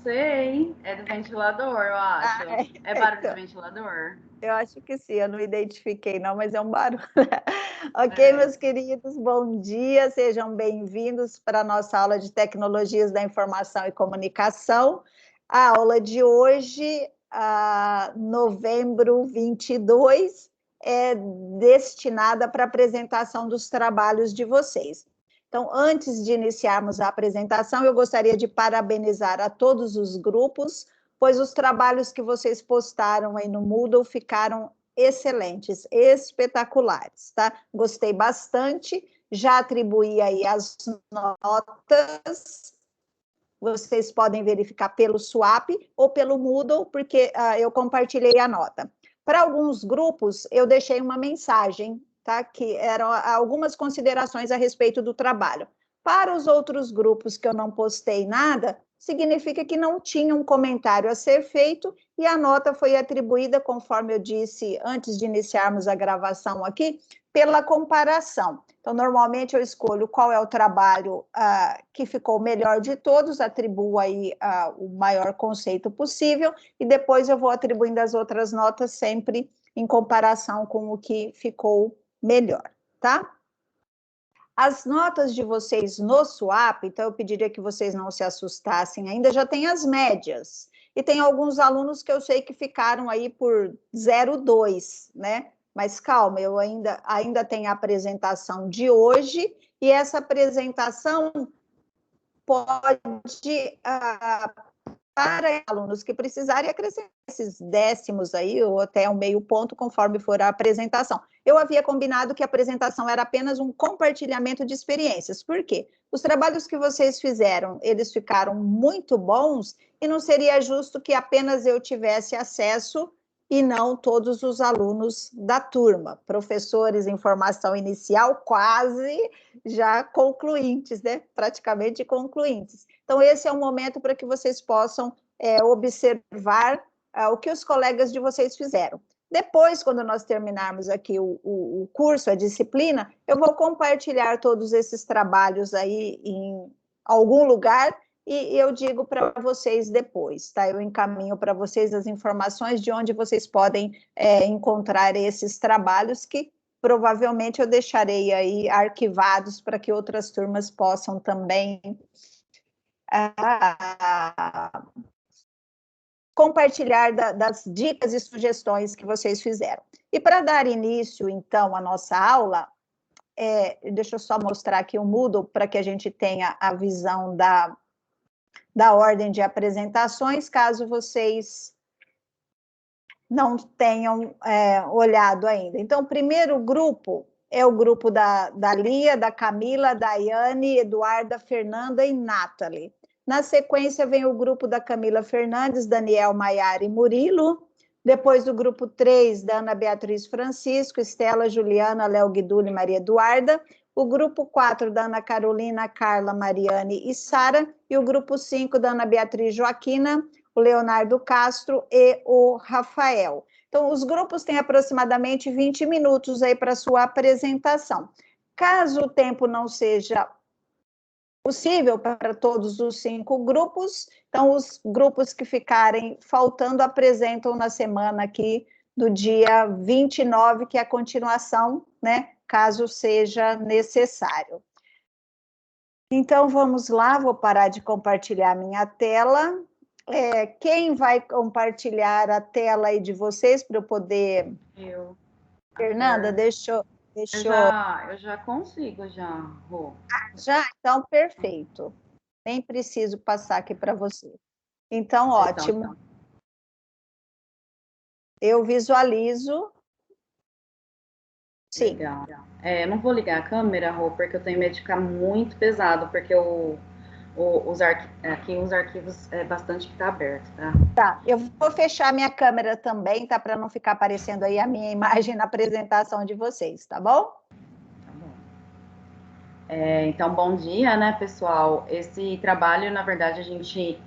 sei, é do ventilador, eu acho. É barulho de ventilador? Eu acho que sim, eu não identifiquei não, mas é um barulho. Ok, meus queridos, bom dia, sejam bem-vindos para a nossa aula de Tecnologias da Informação e Comunicação. A aula de hoje, novembro 22, é destinada para a apresentação dos trabalhos de vocês. Então, antes de iniciarmos a apresentação, eu gostaria de parabenizar a todos os grupos, pois os trabalhos que vocês postaram aí no Moodle ficaram excelentes, espetaculares, tá? Gostei bastante, já atribuí aí as notas, vocês podem verificar pelo Swap ou pelo Moodle, porque eu compartilhei a nota. Para alguns grupos, eu deixei uma mensagem, tá? Que eram algumas considerações a respeito do trabalho. Para os outros grupos que eu não postei nada, significa que não tinha um comentário a ser feito e a nota foi atribuída, conforme eu disse antes de iniciarmos a gravação aqui, pela comparação. Então, normalmente eu escolho qual é o trabalho que ficou melhor de todos, atribuo aí o maior conceito possível e depois eu vou atribuindo as outras notas sempre em comparação com o que ficou melhor, tá? As notas de vocês no Swap, então eu pediria que vocês não se assustassem ainda, já tem as médias. E tem alguns alunos que eu sei que ficaram aí por 0,2, né? Mas calma, eu ainda tenho a apresentação de hoje, e essa apresentação pode para alunos que precisarem acrescentar esses décimos aí, ou até um meio ponto, conforme for a apresentação. Eu havia combinado que a apresentação era apenas um compartilhamento de experiências. Por quê? Os trabalhos que vocês fizeram, eles ficaram muito bons, e não seria justo que apenas eu tivesse acesso e não todos os alunos da turma. Professores em formação inicial quase já concluintes, né? Praticamente concluintes. Então, esse é um momento para que vocês possam observar o que os colegas de vocês fizeram. Depois, quando nós terminarmos aqui o curso, a disciplina, eu vou compartilhar todos esses trabalhos aí em algum lugar e eu digo para vocês depois, tá? Eu encaminho para vocês as informações de onde vocês podem encontrar esses trabalhos que provavelmente eu deixarei aí arquivados para que outras turmas possam também compartilhar das dicas e sugestões que vocês fizeram. E para dar início, então, à nossa aula, deixa eu só mostrar aqui o Moodle para que a gente tenha a visão da ordem de apresentações, caso vocês não tenham olhado ainda. Então, o primeiro grupo é o grupo da Lia, da Camila, da Yane, Eduarda, Fernanda e Nathalie. Na sequência, vem o grupo da Camila Fernandes, Daniel, Maiara e Murilo. Depois do grupo 3, da Ana Beatriz Francisco, Estela, Juliana, Léo Guiduli e Maria Eduarda. O grupo 4, da Ana Carolina, Carla, Mariane e Sara. E o grupo 5, da Ana Beatriz Joaquina, o Leonardo Castro e o Rafael. Então, os grupos têm aproximadamente 20 minutos aí para sua apresentação. Caso o tempo não seja possível para todos os 5 grupos, então os grupos que ficarem faltando apresentam na semana aqui do dia 29, que é a continuação, né, caso seja necessário. Então, vamos lá, vou parar de compartilhar minha tela. Quem vai compartilhar a tela aí de vocês para eu poder... Eu. Fernanda, deixa eu já consigo, já, Rô. Já? Então, perfeito. Nem preciso passar aqui para você. Então, ótimo. Eu visualizo. Sim. Legal. Não vou ligar a câmera, Rô, porque eu tenho medo de ficar muito pesado, porque aqui os arquivos é bastante que está aberto, tá? Tá, eu vou fechar minha câmera também, tá? Para não ficar aparecendo aí a minha imagem na apresentação de vocês, tá bom? Tá bom. Então, bom dia, né, pessoal? Esse trabalho, na verdade, a gente,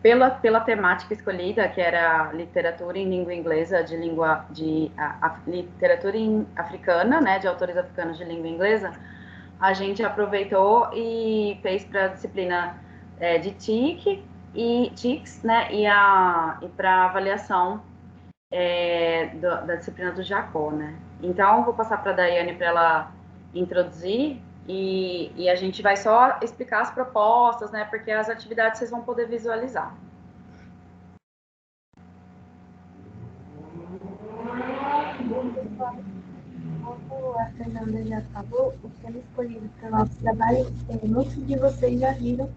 pela temática escolhida, que era literatura em língua inglesa, literatura africana, né, de autores africanos de língua inglesa, a gente aproveitou e fez para a disciplina de TIC, e TICS, né, e para avaliação da disciplina do Jacó, né. Então, vou passar para a Daiane para ela introduzir e a gente vai só explicar as propostas, né, porque as atividades vocês vão poder visualizar. Bom, pessoal, como a Fernanda já falou, o tema escolhido para o nosso trabalho, muitos de vocês já viram,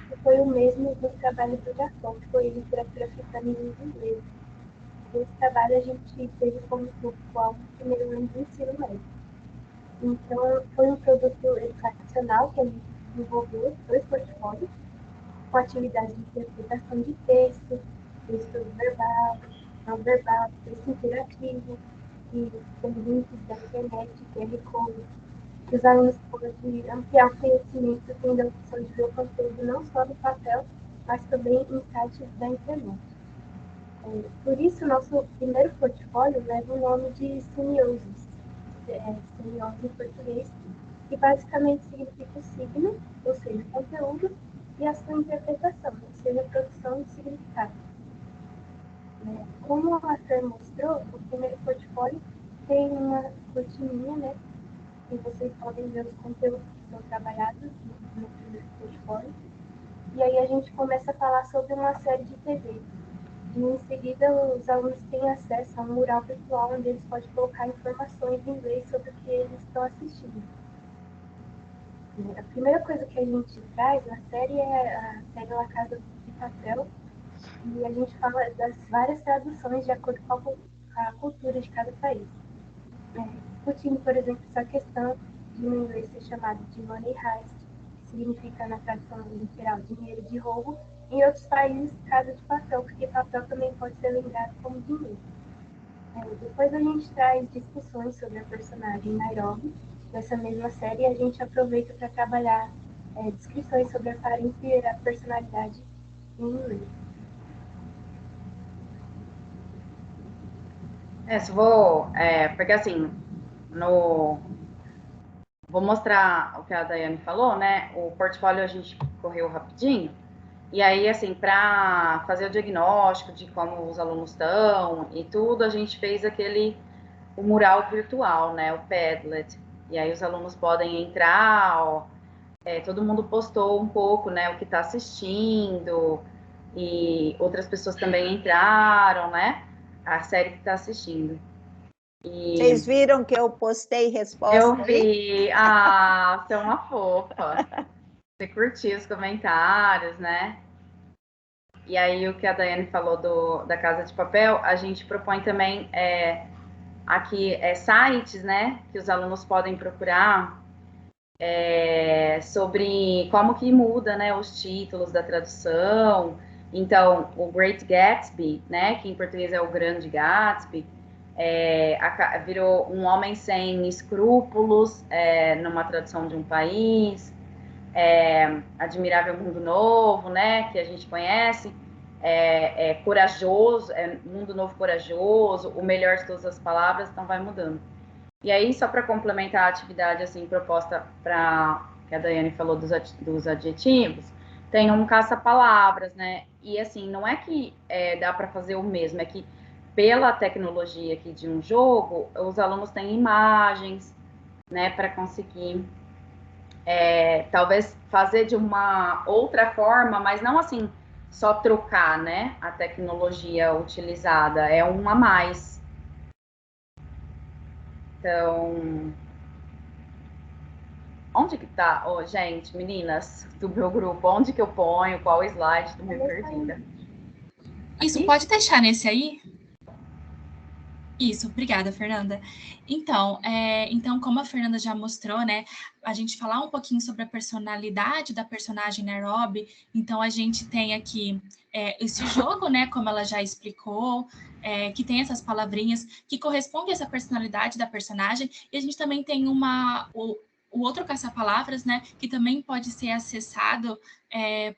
que foi o mesmo do trabalho do Jacó, que foi literatura africana em língua inglesa. Nesse trabalho, a gente teve como público-alvo o primeiro ano do ensino médio. Então, foi um produto educacional que a gente desenvolveu, 2 portfólios, com atividades de interpretação de texto, texto verbal, não verbal, texto interativo, e tem links da internet, QR Code, que os alunos podem ampliar o conhecimento tendo a opção de ver o conteúdo não só do papel, mas também em sites da internet. Por isso, nosso primeiro portfólio leva o nome de Semioses, semiose em português, que basicamente significa o signo, ou seja, o conteúdo, e a sua interpretação, ou seja, a produção de significado. Como a Fer mostrou, o primeiro portfólio tem uma cortininha, né? E vocês podem ver os conteúdos que são trabalhados no primeiro portfólio. E aí a gente começa a falar sobre uma série de TV. E em seguida os alunos têm acesso a um mural virtual onde eles podem colocar informações em inglês sobre o que eles estão assistindo. A primeira coisa que a gente traz na série é a série La Casa de Papel, e a gente fala das várias traduções de acordo com a cultura de cada país. Discutindo, por exemplo, essa questão de no inglês ser chamado de money heist, que significa, na tradução literal, dinheiro de roubo, em outros países, casa de papel, porque papel também pode ser lembrado como dinheiro. Depois a gente traz discussões sobre a personagem Nairobi, dessa mesma série, e a gente aproveita para trabalhar descrições sobre a aparência e a personalidade em inglês. Porque assim, vou mostrar o que a Daiane falou, né? O portfólio a gente correu rapidinho. E aí, assim, para fazer o diagnóstico de como os alunos estão e tudo, a gente fez o mural virtual, né? O Padlet. E aí os alunos podem entrar, ó, todo mundo postou um pouco, né? O que está assistindo e outras pessoas também entraram, né? A série que está assistindo. Vocês viram que eu postei resposta Eu aí? vi. Você é uma fofa. Você curtiu os comentários, né? E aí, o que a Daiane falou da Casa de Papel, a gente propõe também aqui sites, né? Que os alunos podem procurar sobre como que muda, né? Os títulos da tradução. Então, o Great Gatsby, né? Que em português é o Grande Gatsby, virou um homem sem escrúpulos numa tradução de um país. Admirável Mundo Novo, né, que a gente conhece, corajoso, Mundo Novo Corajoso, o melhor de todas as palavras, então vai mudando. E aí, só para complementar a atividade assim proposta para que a Daiane falou dos adjetivos, tem um caça-palavras, né? E assim, não é que dá para fazer o mesmo, é que pela tecnologia aqui de um jogo, os alunos têm imagens, né, para conseguir talvez fazer de uma outra forma, mas não assim, só trocar, né, a tecnologia utilizada, é um a mais. Então, onde que tá? Gente, meninas do meu grupo, onde que eu ponho? Qual slide? Tô meio perdida. Isso, pode deixar nesse aí? Isso, obrigada, Fernanda. Então, como a Fernanda já mostrou, né, a gente falar um pouquinho sobre a personalidade da personagem Nairobi, então a gente tem aqui esse jogo, né, como ela já explicou, que tem essas palavrinhas que correspondem a essa personalidade da personagem, e a gente também tem o outro caça-palavras, né, que também pode ser acessado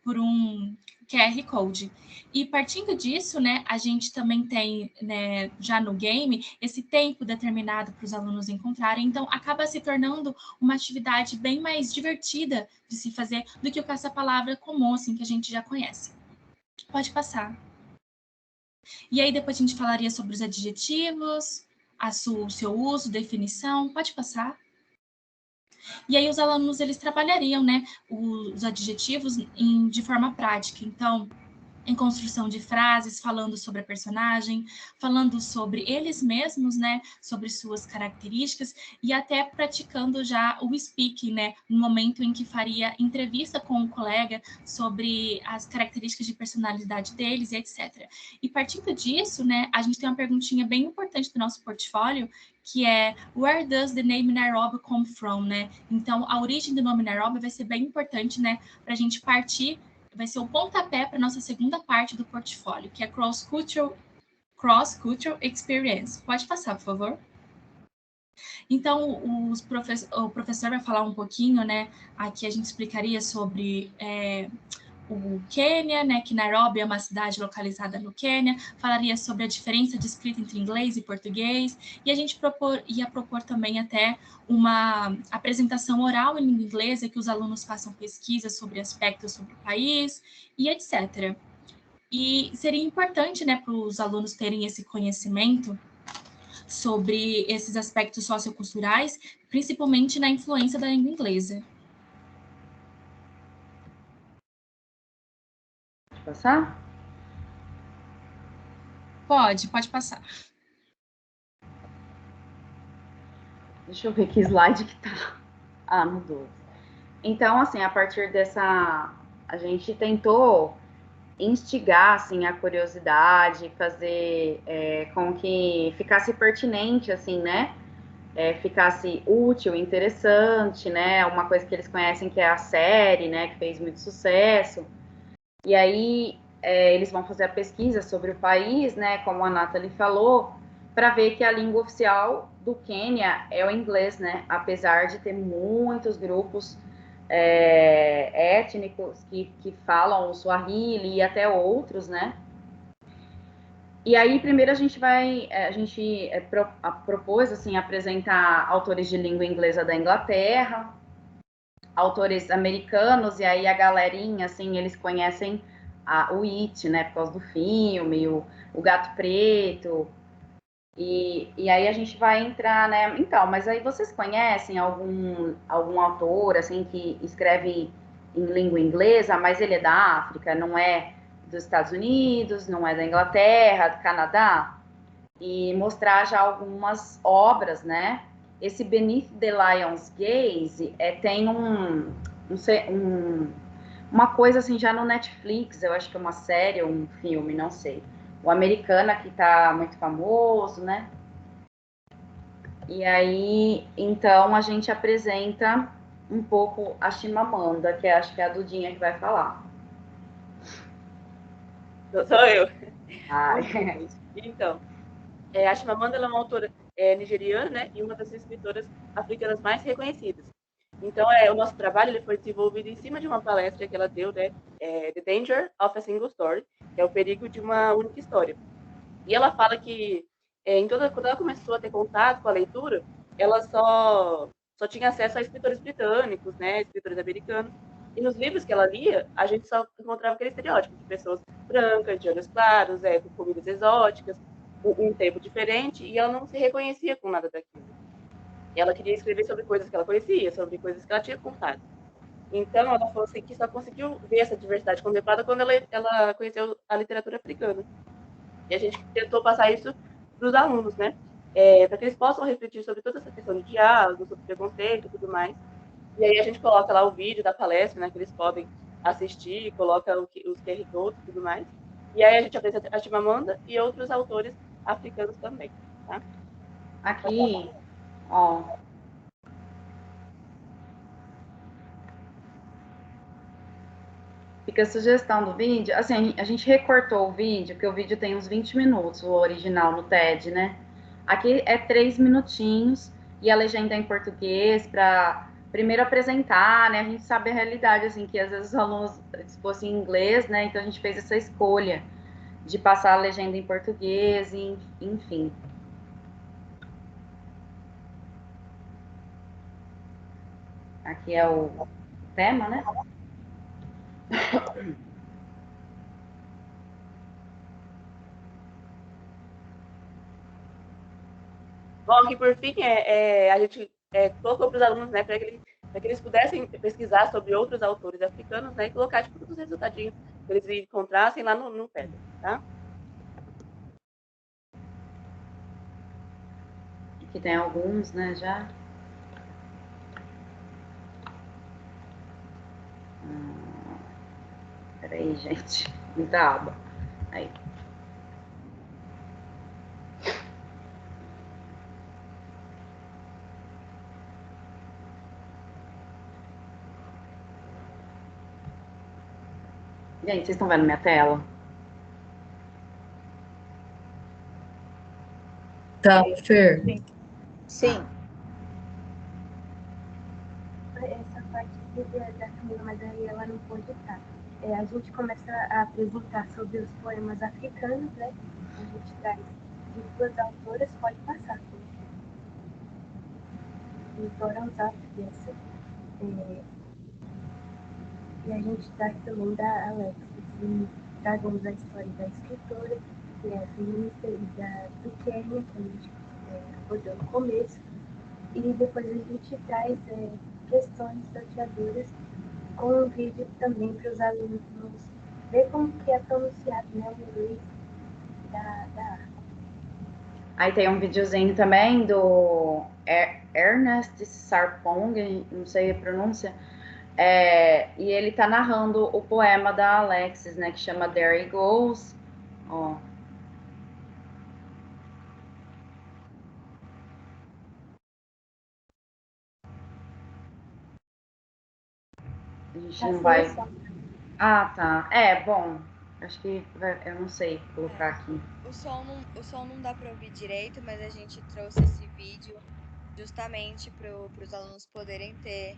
por um QR Code. E partindo disso, né, a gente também tem, né, já no game, esse tempo determinado para os alunos encontrarem, então acaba se tornando uma atividade bem mais divertida de se fazer do que o caça-palavra comum, assim, que a gente já conhece. Pode passar. E aí depois a gente falaria sobre os adjetivos, o seu uso, definição. Pode passar. E aí os alunos, eles trabalhariam, né, os adjetivos de forma prática. Então, em construção de frases, falando sobre a personagem, falando sobre eles mesmos, né, sobre suas características e até praticando já o speaking, né, no momento em que faria entrevista com o colega sobre as características de personalidade deles e etc. E partindo disso, né, a gente tem uma perguntinha bem importante do nosso portfólio, que é Where does the name Nairobi come from, né? Então, a origem do nome Nairobi vai ser bem importante, né, para a gente partir, vai ser o pontapé para a nossa segunda parte do portfólio, que é Cross-Cultural Experience. Pode passar, por favor. Então, o professor vai falar um pouquinho, né? Aqui a gente explicaria sobre o Quênia, né, que Nairobi é uma cidade localizada no Quênia, falaria sobre a diferença de escrita entre inglês e português, e a gente ia propor também até uma apresentação oral em língua inglesa, que os alunos façam pesquisas sobre aspectos sobre o país, e etc. E seria importante, né, para os alunos terem esse conhecimento sobre esses aspectos socioculturais, principalmente na influência da língua inglesa. Passar? Pode passar. Deixa eu ver que slide que tá. Ah, no 12. Então, assim, a partir dessa... A gente tentou instigar, assim, a curiosidade, fazer com que ficasse pertinente, assim, né? Ficasse útil, interessante, né? Uma coisa que eles conhecem que é a série, né? Que fez muito sucesso. E aí eles vão fazer a pesquisa sobre o país, né? Como a Nathalie falou, para ver que a língua oficial do Quênia é o inglês, né? Apesar de ter muitos grupos étnicos que falam o Swahili e até outros, né? E aí, primeiro a gente propôs, assim, apresentar autores de língua inglesa da Inglaterra, autores americanos, e aí a galerinha, assim, eles conhecem o It, né, por causa do filme, o Gato Preto, e aí a gente vai entrar, né, então, mas aí vocês conhecem algum autor, assim, que escreve em língua inglesa, mas ele é da África, não é dos Estados Unidos, não é da Inglaterra, do Canadá? E mostrar já algumas obras, né? Esse Beneath the Lion's Gaze tem uma coisa assim já no Netflix, eu acho que é uma série ou um filme, não sei. O Americana, que tá muito famoso, né? E aí, então, a gente apresenta um pouco a Chimamanda, que acho que é a Dudinha que vai falar. Sou eu. Ai. Então, a Chimamanda ela é uma autora nigeriana, né, e uma das escritoras africanas mais reconhecidas. Então, o nosso trabalho ele foi desenvolvido em cima de uma palestra que ela deu, né, The Danger of a Single Story, que é o perigo de uma única história. E ela fala que quando ela começou a ter contato com a leitura, ela só tinha acesso a escritores britânicos, né, escritores americanos. E nos livros que ela lia, a gente só encontrava aquele estereótipo de pessoas brancas, de olhos claros, com comidas exóticas, um tempo diferente, e ela não se reconhecia com nada daquilo. E ela queria escrever sobre coisas que ela conhecia, sobre coisas que ela tinha contado. Então, ela falou assim que só conseguiu ver essa diversidade contemplada quando ela conheceu a literatura africana. E a gente tentou passar isso para os alunos, né? Para que eles possam refletir sobre toda essa questão de diálogo, sobre preconceito e tudo mais. E aí a gente coloca lá o vídeo da palestra, né? Que eles podem assistir, coloca os QR Codes e tudo mais. E aí a gente apresenta a Chimamanda e outros autores africanos também, tá? Aqui, ó. Fica a sugestão do vídeo. Assim, a gente recortou o vídeo, porque o vídeo tem uns 20 minutos, o original no TED, né? Aqui é 3 minutinhos e a legenda é em português para primeiro apresentar, né? A gente sabe a realidade, assim, que às vezes os alunos se fossem em inglês, né? Então a gente fez essa escolha de passar a legenda em português, enfim. Aqui é o tema, né? Bom, aqui por fim, a gente colocou para os alunos, né, para que eles pudessem pesquisar sobre outros autores africanos, né, e colocar tipo, todos os resultadinhos que eles encontrassem lá no Pedro, tá? Aqui tem alguns, né, já. Peraí, gente, muita aba. Aí. Gente, vocês estão vendo minha tela? Tá, Fer. Sim. Essa parte da Camila, mas aí ela não pôde estar. A gente começa a apresentar sobre os poemas africanos, né? A gente traz de duas autoras, pode passar. Vitória Alves, e a gente traz também da Alexis, e trazemos a história da escritora, que é a feminista, e do Kenya, que a gente abordou no começo, e depois a gente traz questões sorteadoras com um vídeo também para os alunos ver como que é pronunciado, né, o inglês da arte. Aí tem um videozinho também do Ernest Sarpong, não sei a pronúncia, e ele tá narrando o poema da Alexis, né, que chama There He Goes. Ó. A gente não vai... Ah, tá. Bom, acho que eu não sei colocar aqui. O som não dá para ouvir direito, mas a gente trouxe esse vídeo justamente para os alunos poderem ter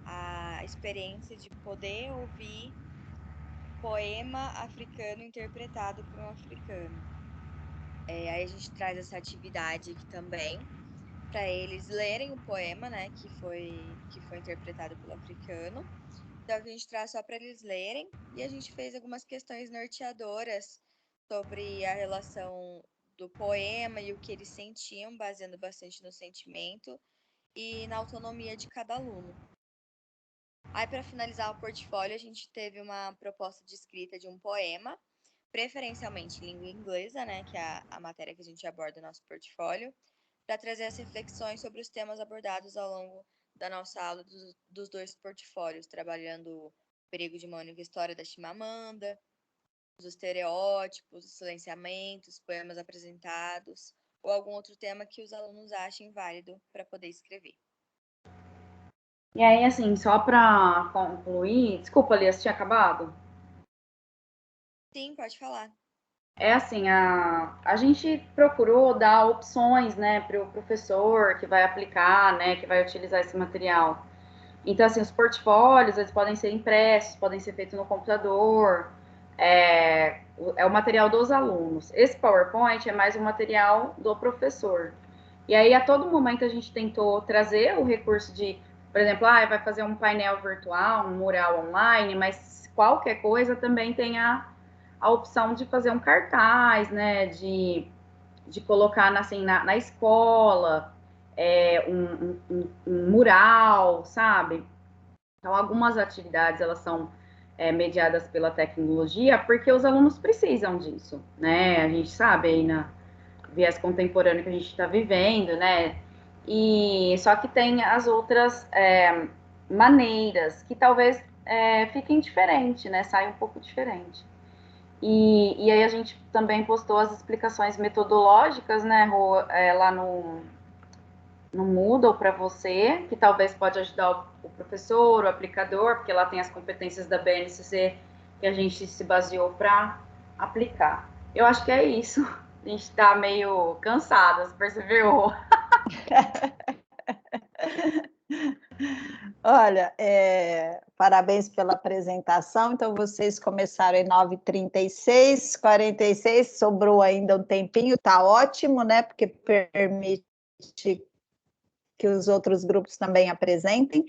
a experiência de poder ouvir poema africano interpretado por um africano. Aí a gente traz essa atividade aqui também para eles lerem o poema, né, que foi interpretado pelo africano. Então a gente traz só para eles lerem e a gente fez algumas questões norteadoras sobre a relação do poema e o que eles sentiam, baseando bastante no sentimento e na autonomia de cada aluno. Aí, para finalizar o portfólio, a gente teve uma proposta de escrita de um poema, preferencialmente em língua inglesa, né, que é a matéria que a gente aborda no nosso portfólio, para trazer as reflexões sobre os temas abordados ao longo da nossa aula dos dois portfólios, trabalhando o perigo de uma única história da Chimamanda, os estereótipos, os silenciamentos, poemas apresentados, ou algum outro tema que os alunos achem válido para poder escrever. E aí, assim, só para concluir... Desculpa, Elias, tinha acabado? Sim, pode falar. Assim, a gente procurou dar opções, né, para o professor que vai aplicar, né, que vai utilizar esse material. Então, assim, os portfólios, eles podem ser impressos, podem ser feitos no computador, é o material dos alunos. Esse PowerPoint é mais um material do professor. E aí, a todo momento, a gente tentou trazer o recurso de, por exemplo, vai fazer um painel virtual, um mural online, mas qualquer coisa também tem a opção de fazer um cartaz, né, de colocar assim, na escola, um mural, sabe? Então, algumas atividades, elas são mediadas pela tecnologia, porque os alunos precisam disso, né? A gente sabe aí na viés contemporâneo que a gente está vivendo, né? E só que tem as outras maneiras que talvez fiquem diferente, né? Saia um pouco diferente. E aí a gente também postou as explicações metodológicas, né, Rô, lá no Moodle para você, que talvez pode ajudar o professor, o aplicador, porque lá tem as competências da BNCC que a gente se baseou para aplicar. Eu acho que é isso. A gente está meio cansada, você percebeu? Olha, parabéns pela apresentação. Então, vocês começaram em 9h36, 46, sobrou ainda um tempinho, tá ótimo, né? Porque permite que os outros grupos também apresentem.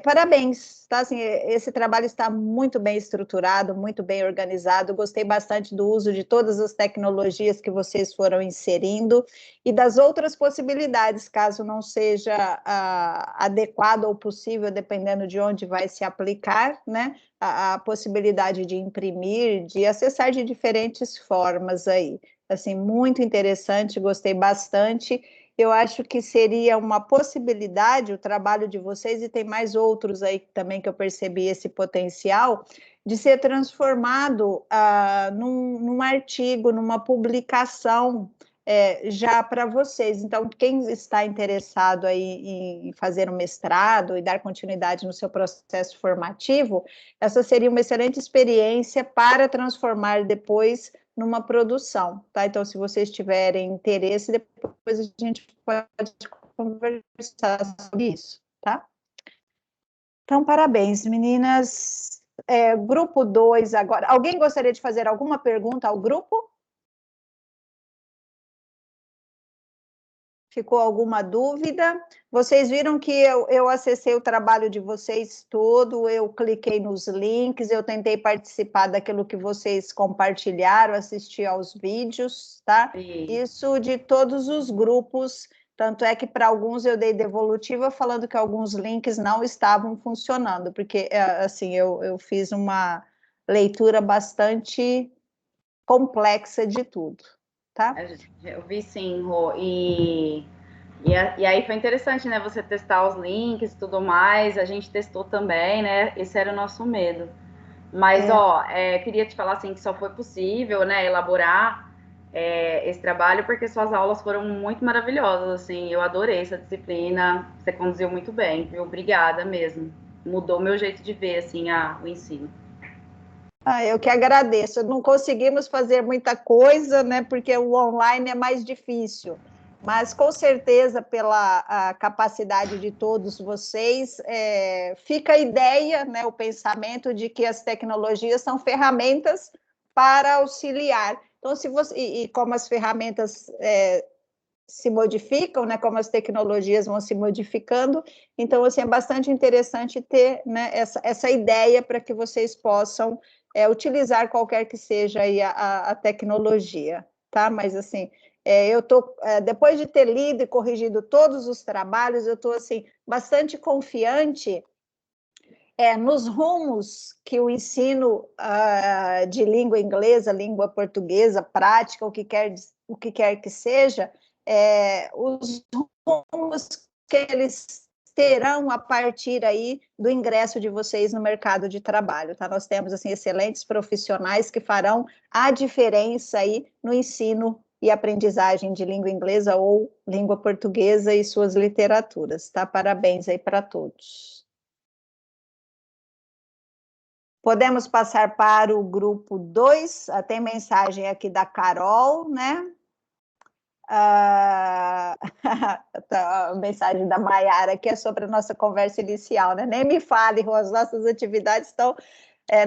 Parabéns, tá? Assim, esse trabalho está muito bem estruturado, muito bem organizado. Gostei bastante do uso de todas as tecnologias que vocês foram inserindo e das outras possibilidades, caso não seja adequado ou possível, dependendo de onde vai se aplicar, né? A possibilidade de imprimir, de acessar de diferentes formas aí. Assim, muito interessante, gostei bastante. Eu acho que seria uma possibilidade o trabalho de vocês, e tem mais outros aí também que eu percebi esse potencial, de ser transformado num artigo, numa publicação já para vocês. Então, quem está interessado aí em fazer um mestrado e dar continuidade no seu processo formativo, essa seria uma excelente experiência para transformar depois numa produção, tá? Então, se vocês tiverem interesse, depois a gente pode conversar sobre isso, tá? Então, parabéns, meninas. Grupo 2 agora. Alguém gostaria de fazer alguma pergunta ao grupo? Ficou alguma dúvida? Vocês viram que eu acessei o trabalho de vocês todo, eu cliquei nos links, eu tentei participar daquilo que vocês compartilharam, assistir aos vídeos, tá? Isso de todos os grupos, tanto é que para alguns eu dei devolutiva falando que alguns links não estavam funcionando, porque, assim, eu fiz uma leitura bastante complexa de tudo, tá? Eu vi sim, Rô, e aí foi interessante, né, você testar os links e tudo mais, a gente testou também, né, esse era o nosso medo. Mas, queria te falar, assim, que só foi possível, né, elaborar esse trabalho porque suas aulas foram muito maravilhosas, assim, eu adorei essa disciplina, você conduziu muito bem, viu? Obrigada mesmo. Mudou meu jeito de ver, assim, o ensino. Eu que agradeço. Não conseguimos fazer muita coisa, né? Porque o online é mais difícil. Mas, com certeza, pela capacidade de todos vocês, fica a ideia, né, o pensamento de que as tecnologias são ferramentas para auxiliar. Então, se você, e como as ferramentas se modificam, né, como as tecnologias vão se modificando, então, assim, é bastante interessante ter, né, essa ideia para que vocês possam utilizar qualquer que seja aí a tecnologia, tá? Mas, assim, eu estou, depois de ter lido e corrigido todos os trabalhos, eu estou, assim, bastante confiante nos rumos que o ensino de língua inglesa, língua portuguesa, prática, o que quer que seja, os rumos que eles terão a partir aí do ingresso de vocês no mercado de trabalho, tá? Nós temos, assim, excelentes profissionais que farão a diferença aí no ensino e aprendizagem de língua inglesa ou língua portuguesa e suas literaturas, tá? Parabéns aí para todos. Podemos passar para o grupo 2, tem mensagem aqui da Carol, né? A mensagem da Maiara, que é sobre a nossa conversa inicial, né? Nem me fale, as nossas atividades estão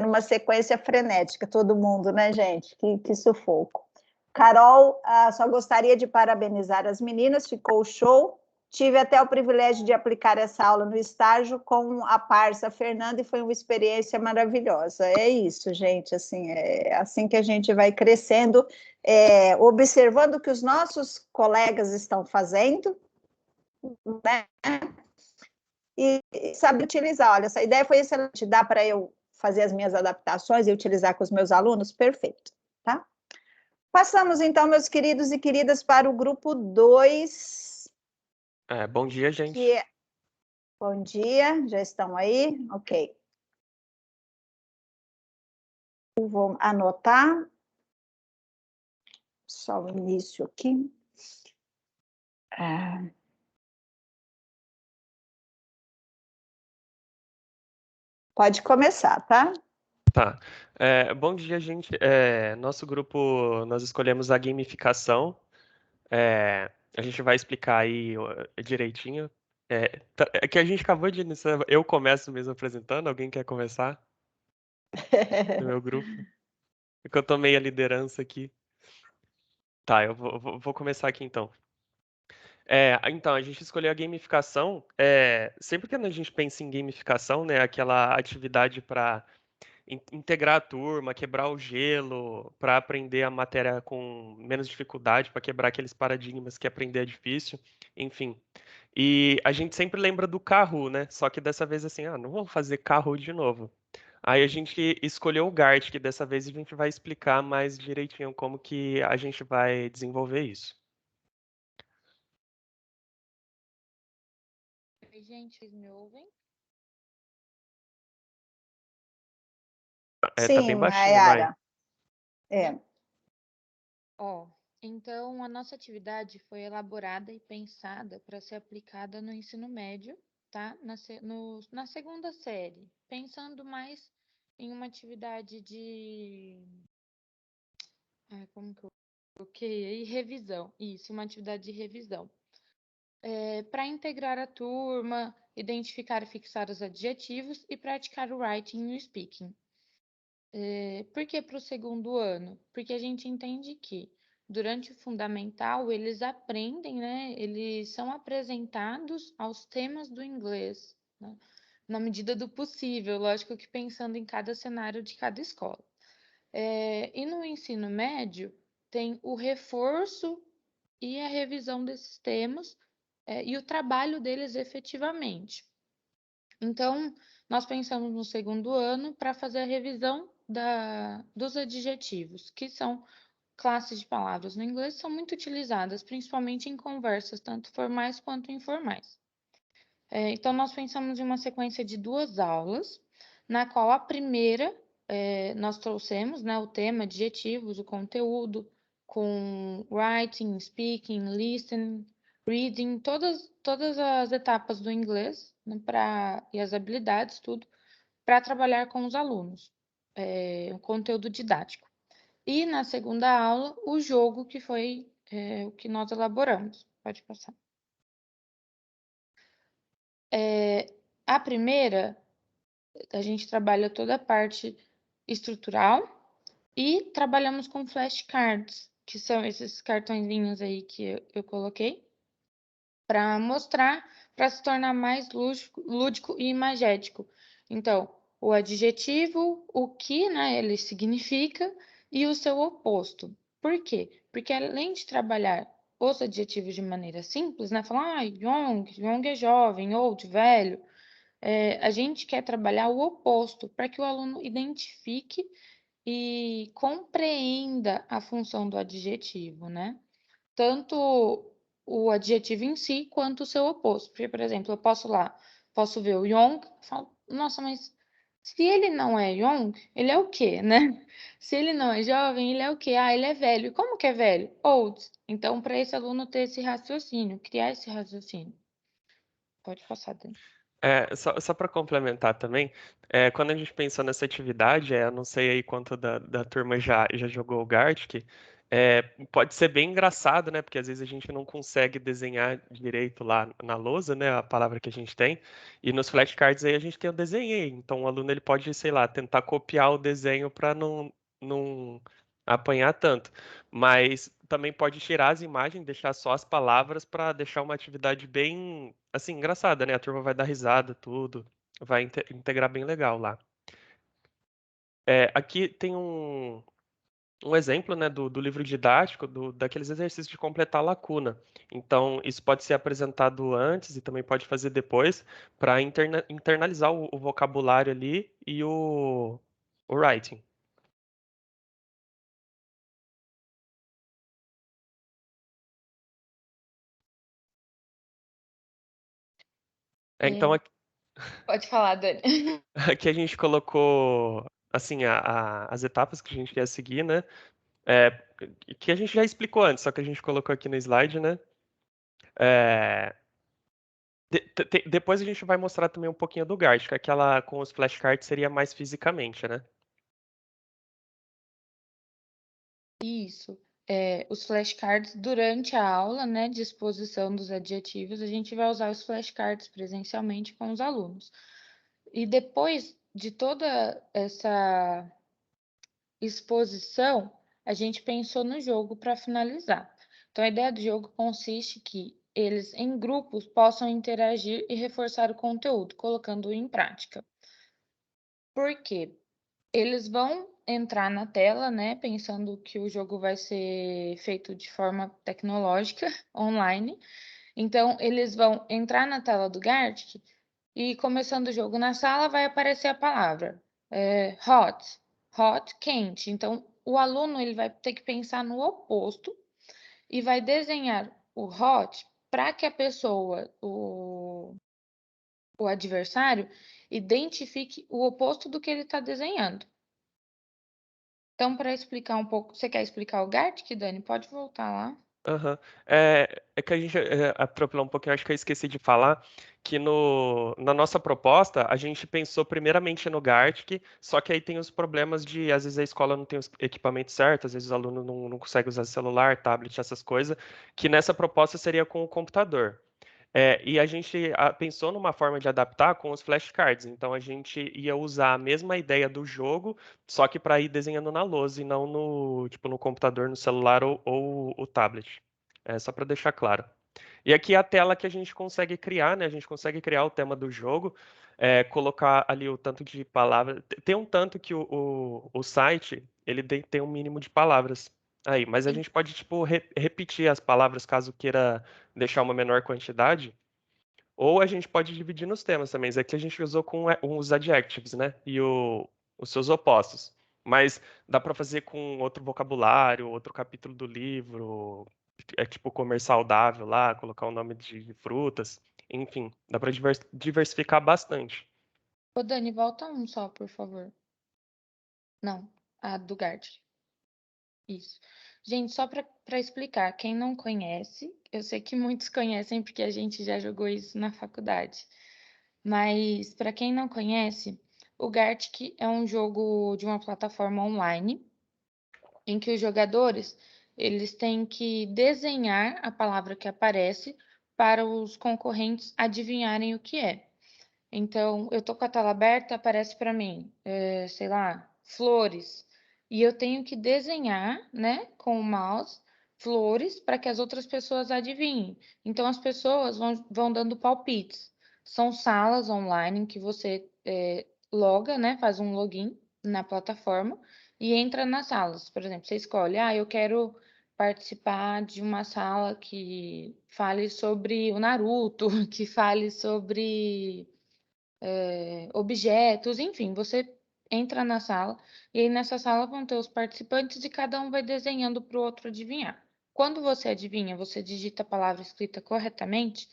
numa sequência frenética, todo mundo, né, gente? Que sufoco. Carol, só gostaria de parabenizar as meninas, ficou show. Tive até o privilégio de aplicar essa aula no estágio com a parça Fernanda e foi uma experiência maravilhosa. É isso, gente, assim, é assim que a gente vai crescendo, observando o que os nossos colegas estão fazendo, né? E sabe utilizar. Olha, essa ideia foi excelente, dá para eu fazer as minhas adaptações e utilizar com os meus alunos? Perfeito, tá? Passamos, então, meus queridos e queridas, para o grupo 2. Bom dia, gente. Bom dia, já estão aí? Ok. Eu vou anotar. Só o início aqui. Pode começar, tá? Tá. Bom dia, gente. Nosso grupo, nós escolhemos a gamificação. A gente vai explicar aí direitinho. É que a gente acabou de iniciar. Eu começo mesmo apresentando. Alguém quer começar? No meu grupo? Porque eu tomei a liderança aqui. Tá, eu vou começar aqui então. Então, a gente escolheu a gamificação. Sempre que a gente pensa em gamificação, né, aquela atividade para integrar a turma, quebrar o gelo, para aprender a matéria com menos dificuldade, para quebrar aqueles paradigmas que aprender é difícil, enfim. E a gente sempre lembra do Kahoot, né? Só que dessa vez assim, não vamos fazer Kahoot de novo. Aí a gente escolheu o Gart, que dessa vez a gente vai explicar mais direitinho como que a gente vai desenvolver isso. Oi, gente, vocês me ouvem? Tá Sim, bem baixinho, Mai. Mayara. É. Ó, então a nossa atividade foi elaborada e pensada para ser aplicada no ensino médio, tá? Na segunda série, pensando mais em uma atividade de. Como que eu coloquei aí? Revisão. Isso, uma atividade de revisão. Para integrar a turma, identificar e fixar os adjetivos e praticar o writing e o speaking. Por que para o segundo ano? Porque a gente entende que durante o fundamental eles aprendem, né? Eles são apresentados aos temas do inglês, né? Na medida do possível, lógico que pensando em cada cenário de cada escola. E no ensino médio tem o reforço e a revisão desses temas, e o trabalho deles efetivamente. Então, nós pensamos no segundo ano para fazer a revisão dos adjetivos, que são classes de palavras no inglês, são muito utilizadas, principalmente em conversas, tanto formais quanto informais. Então, nós pensamos em uma sequência de 2 aulas, na qual a primeira, nós trouxemos, né, o tema, adjetivos, o conteúdo, com writing, speaking, listening, reading, todas as etapas do inglês, né, e as habilidades, tudo, para trabalhar com os alunos, o conteúdo didático. E na segunda aula, o jogo, que foi o que nós elaboramos. Pode passar. A primeira, a gente trabalha toda a parte estrutural e trabalhamos com flashcards, que são esses cartõezinhos aí que eu coloquei, para mostrar, para se tornar mais lúdico e imagético. Então, o adjetivo, o que, né, ele significa e o seu oposto. Por quê? Porque além de trabalhar os adjetivos de maneira simples, né, falar, young é jovem, old, velho, a gente quer trabalhar o oposto, para que o aluno identifique e compreenda a função do adjetivo, né? Tanto o adjetivo em si, quanto o seu oposto. Porque, por exemplo, eu posso ver o young, falo, nossa, mas se ele não é young, ele é o quê, né? Se ele não é jovem, ele é o quê? Ele é velho. E como que é velho? Old. Então, para esse aluno ter esse raciocínio, criar esse raciocínio. Pode passar, Dani. Só para complementar também, quando a gente pensou nessa atividade, eu não sei aí quanto da turma já jogou o Gartic, pode ser bem engraçado, né? Porque às vezes a gente não consegue desenhar direito lá na lousa, né? A palavra que a gente tem, e nos flashcards aí a gente tem o desenho, então o aluno ele pode, sei lá, tentar copiar o desenho para não apanhar tanto. Mas também pode tirar as imagens, deixar só as palavras para deixar uma atividade bem, assim, engraçada, né? A turma vai dar risada, tudo, vai integrar bem legal lá. Aqui tem um exemplo, né, do livro didático, daqueles exercícios de completar a lacuna. Então, isso pode ser apresentado antes e também pode fazer depois para internalizar o vocabulário ali e o writing. Então, Pode falar, Dani. aqui a gente colocou assim as etapas que a gente quer seguir, né? É, que a gente já explicou antes, só que a gente colocou aqui no slide, né? É, depois a gente vai mostrar também um pouquinho do Gart, que aquela com os flashcards seria mais fisicamente, né? Isso. Os flashcards durante a aula, né, de exposição dos adjetivos, a gente vai usar os flashcards presencialmente com os alunos. E depois de toda essa exposição, a gente pensou no jogo para finalizar. Então, a ideia do jogo consiste que eles, em grupos, possam interagir e reforçar o conteúdo, colocando-o em prática. Por quê? Eles vão entrar na tela, né, pensando que o jogo vai ser feito de forma tecnológica, online. Então, eles vão entrar na tela do Gartic e, começando o jogo na sala, vai aparecer a palavra hot, hot, quente. Então, o aluno ele vai ter que pensar no oposto e vai desenhar o hot para que a pessoa, o adversário, identifique o oposto do que ele está desenhando. Então, para explicar um pouco, você quer explicar o Gartic, Dani? Pode voltar lá. Aham. É que a gente atropelou um pouquinho, acho que eu esqueci de falar que na nossa proposta a gente pensou primeiramente no Gartic, só que aí tem os problemas de às vezes a escola não tem os equipamentos certos, às vezes o aluno não consegue usar celular, tablet, essas coisas, que nessa proposta seria com o computador. E a gente pensou numa forma de adaptar com os flashcards. Então a gente ia usar a mesma ideia do jogo, só que para ir desenhando na lousa e não no computador, no celular ou o tablet. Só para deixar claro. E aqui é a tela que a gente consegue criar, né? A gente consegue criar o tema do jogo, colocar ali o tanto de palavras. Tem um tanto que o site ele tem um mínimo de palavras aí, mas a gente pode tipo repetir as palavras caso queira deixar uma menor quantidade, ou a gente pode dividir nos temas também. Isso aqui a gente usou com os adjectives, né? E os seus opostos. Mas dá para fazer com outro vocabulário, outro capítulo do livro, tipo comer saudável lá, colocar o nome de frutas, enfim, dá para diversificar bastante. Ô, Dani, volta um só, por favor. Não, a do Gartic. Isso. Gente, só para explicar, quem não conhece, eu sei que muitos conhecem porque a gente já jogou isso na faculdade. Mas para quem não conhece, o Gartic é um jogo de uma plataforma online em que os jogadores eles têm que desenhar a palavra que aparece para os concorrentes adivinharem o que é. Então, eu tô com a tela aberta, aparece para mim, sei lá, flores. E eu tenho que desenhar, né, com o mouse, flores para que as outras pessoas adivinhem. Então, as pessoas vão dando palpites. São salas online em que você loga, né, faz um login na plataforma e entra nas salas. Por exemplo, você escolhe, eu quero participar de uma sala que fale sobre o Naruto, que fale sobre objetos, enfim, você entra na sala e aí nessa sala vão ter os participantes e cada um vai desenhando para o outro adivinhar. Quando você adivinha, você digita a palavra escrita corretamente,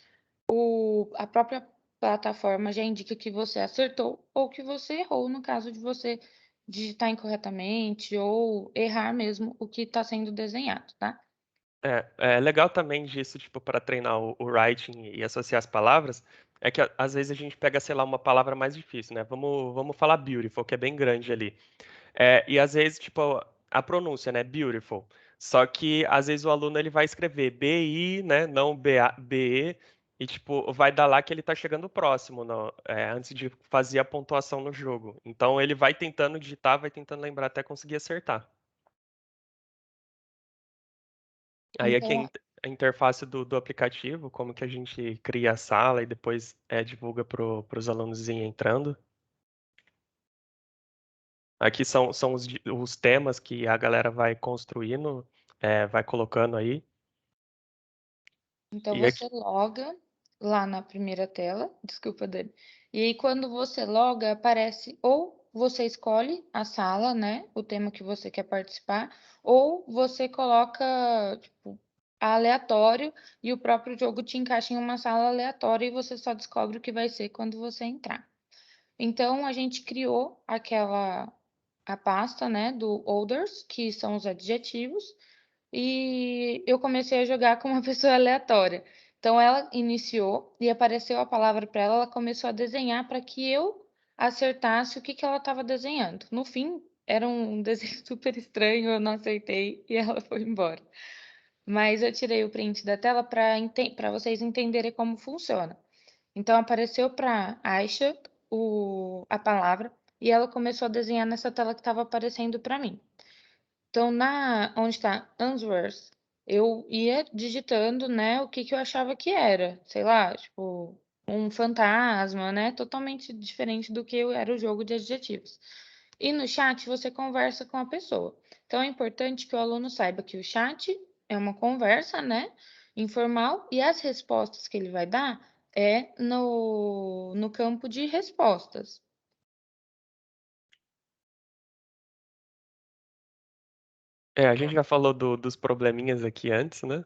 a própria plataforma já indica que você acertou ou que você errou, no caso de você digitar incorretamente ou errar mesmo o que está sendo desenhado, tá? É legal também disso, tipo, para treinar o writing e associar as palavras, é que às vezes a gente pega, sei lá, uma palavra mais difícil, né? Vamos falar beautiful, que é bem grande ali. E às vezes, tipo, a pronúncia, né? Beautiful. Só que às vezes o aluno ele vai escrever BI, né? Não BE, e tipo, vai dar lá que ele tá chegando próximo, antes de fazer a pontuação no jogo. Então ele vai tentando digitar, vai tentando lembrar até conseguir acertar. Aí aqui Então, a interface do aplicativo, como que a gente cria a sala e depois divulga para os alunos irem entrando. Aqui são os temas que a galera vai construindo, vai colocando aí. Então E aqui, você loga lá na primeira tela, desculpa, Dani. E aí quando você loga, aparece ou você escolhe a sala, né, o tema que você quer participar, ou você coloca, tipo, aleatório e o próprio jogo te encaixa em uma sala aleatória e você só descobre o que vai ser quando você entrar. Então a gente criou a pasta, né, do odors, que são os adjetivos, e eu comecei a jogar com uma pessoa aleatória. Então ela iniciou e apareceu a palavra para ela, ela começou a desenhar para que eu acertasse o que que ela estava desenhando. No fim, era um desenho super estranho, eu não acertei e ela foi embora. Mas eu tirei o print da tela para vocês entenderem como funciona. Então apareceu para Aisha a palavra e ela começou a desenhar nessa tela que estava aparecendo para mim. Então, onde está Answers, eu ia digitando, né, o que eu achava que era, sei lá, tipo, um fantasma, né, totalmente diferente do que era o jogo de adjetivos. E no chat você conversa com a pessoa. Então é importante que o aluno saiba que o chat é uma conversa, né, informal, e as respostas que ele vai dar é no campo de respostas. A gente já falou dos probleminhas aqui antes, né?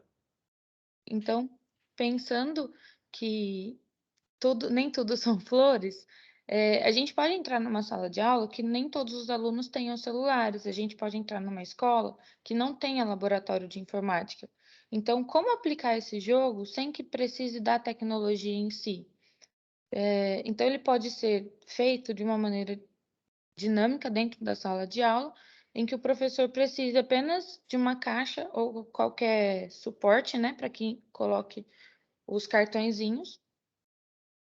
Então, pensando que nem tudo são flores, a gente pode entrar numa sala de aula que nem todos os alunos tenham celulares, a gente pode entrar numa escola que não tenha laboratório de informática. Então, como aplicar esse jogo sem que precise da tecnologia em si? Então, ele pode ser feito de uma maneira dinâmica dentro da sala de aula, em que o professor precisa apenas de uma caixa ou qualquer suporte, né, para que coloque os cartõezinhos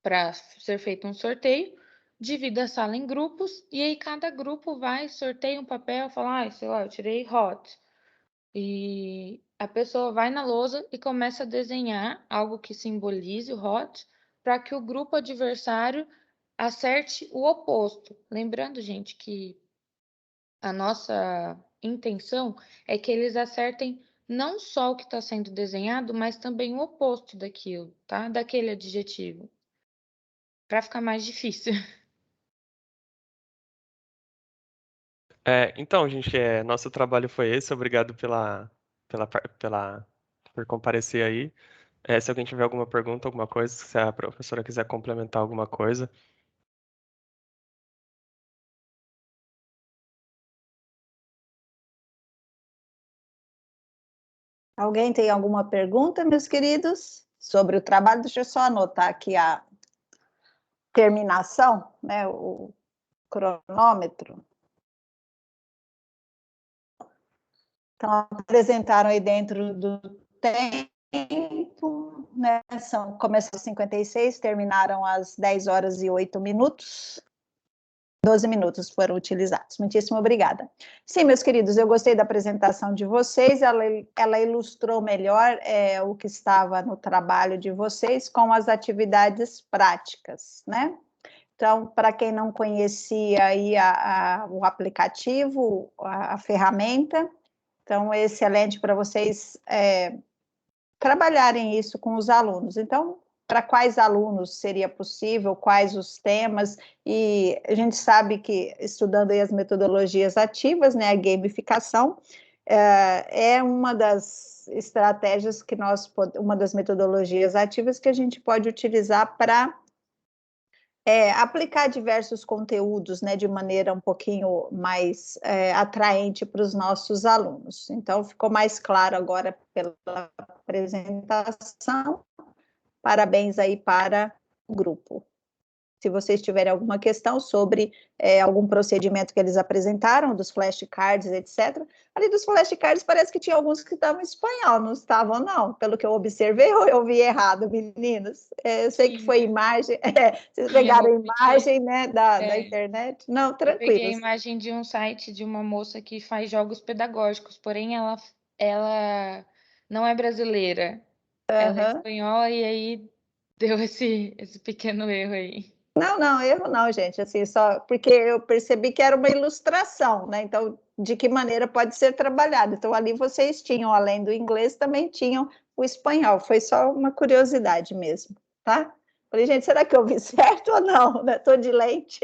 para ser feito um sorteio, divida a sala em grupos e aí cada grupo vai, sorteia um papel, fala, sei lá, eu tirei hot. E a pessoa vai na lousa e começa a desenhar algo que simbolize o hot para que o grupo adversário acerte o oposto. Lembrando, gente, que a nossa intenção é que eles acertem não só o que está sendo desenhado, mas também o oposto daquilo, tá? Daquele adjetivo, para ficar mais difícil. Então, gente, nosso trabalho foi esse. Obrigado por comparecer aí. Se alguém tiver alguma pergunta, alguma coisa, se a professora quiser complementar alguma coisa. Alguém tem alguma pergunta, meus queridos, sobre o trabalho? Deixa eu só anotar aqui a terminação, né, o cronômetro. Então, apresentaram aí dentro do tempo, né? Começou às 56, terminaram às 10 horas e 8 minutos. 12 minutos foram utilizados. Muitíssimo obrigada. Sim, meus queridos, eu gostei da apresentação de vocês, ela ilustrou melhor o que estava no trabalho de vocês com as atividades práticas, né? Então, para quem não conhecia aí o aplicativo, a ferramenta, então é excelente para vocês trabalharem isso com os alunos. Então, para quais alunos seria possível, quais os temas, e a gente sabe que, estudando aí as metodologias ativas, né, a gamificação, é uma das estratégias que uma das metodologias ativas que a gente pode utilizar para aplicar diversos conteúdos, né, de maneira um pouquinho mais atraente para os nossos alunos. Então, ficou mais claro agora pela apresentação. Parabéns aí para o grupo. Se vocês tiverem alguma questão sobre algum procedimento que eles apresentaram, dos flashcards, etc. Ali dos flashcards parece que tinha alguns que estavam em espanhol, não estavam, não. Pelo que eu observei, ou eu vi errado, meninos? Eu sei que foi imagem, vocês pegaram a imagem, né, da internet? Não, tranquilo. Eu peguei a imagem de um site de uma moça que faz jogos pedagógicos, porém ela não é brasileira. Ela é espanhola e aí deu esse pequeno erro aí. Não, erro não, gente, assim, só porque eu percebi que era uma ilustração, né, então, de que maneira pode ser trabalhado, então, ali vocês tinham, além do inglês, também tinham o espanhol, foi só uma curiosidade mesmo, tá? Falei, gente, será que eu vi certo ou não, né, tô de lente,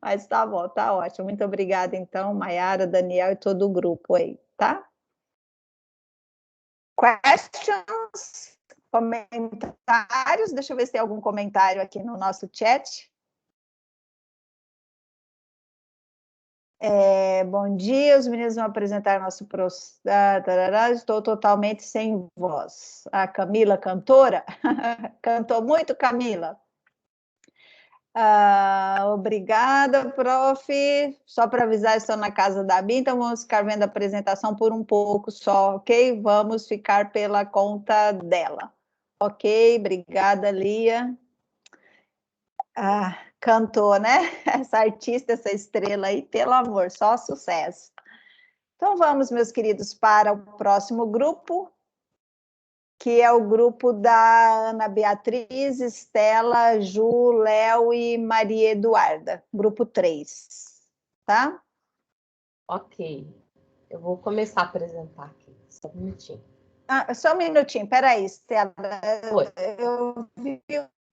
mas tá bom, tá ótimo, muito obrigada, então, Maiara, Daniel e todo o grupo aí, tá? Questions? Comentários, deixa eu ver se tem algum comentário aqui no nosso chat. Bom dia, os meninos vão apresentar nosso processo. Estou totalmente sem voz. A Camila, cantora? Cantou muito, Camila? Obrigada, prof. Só para avisar, estou na casa da Bia, então vamos ficar vendo a apresentação por um pouco só, ok? Vamos ficar pela conta dela. Ok, obrigada, Lia. Cantou, né? Essa artista, essa estrela aí, pelo amor, só sucesso. Então vamos, meus queridos, para o próximo grupo. que é o grupo da Ana Beatriz, Estela, Ju, Léo e Maria Eduarda, grupo 3, tá? Ok. Eu vou começar a apresentar aqui. Só um minutinho. Só um minutinho, peraí, Estela. Oi. Eu vi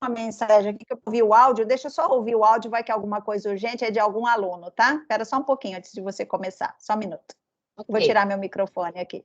uma mensagem aqui que eu ouvi o áudio, deixa eu só ouvir o áudio, vai que é alguma coisa urgente, é de algum aluno, tá? Espera só um pouquinho antes de você começar, só um minuto. Ok. Vou tirar meu microfone aqui.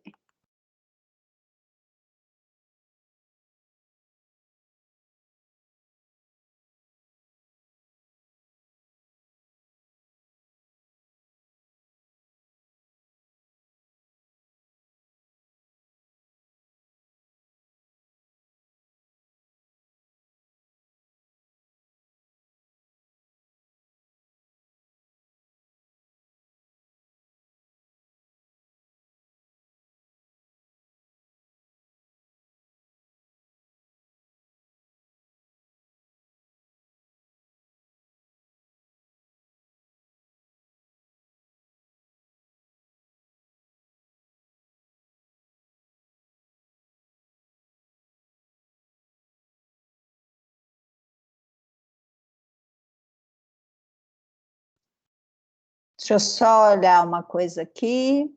Deixa eu só olhar uma coisa aqui.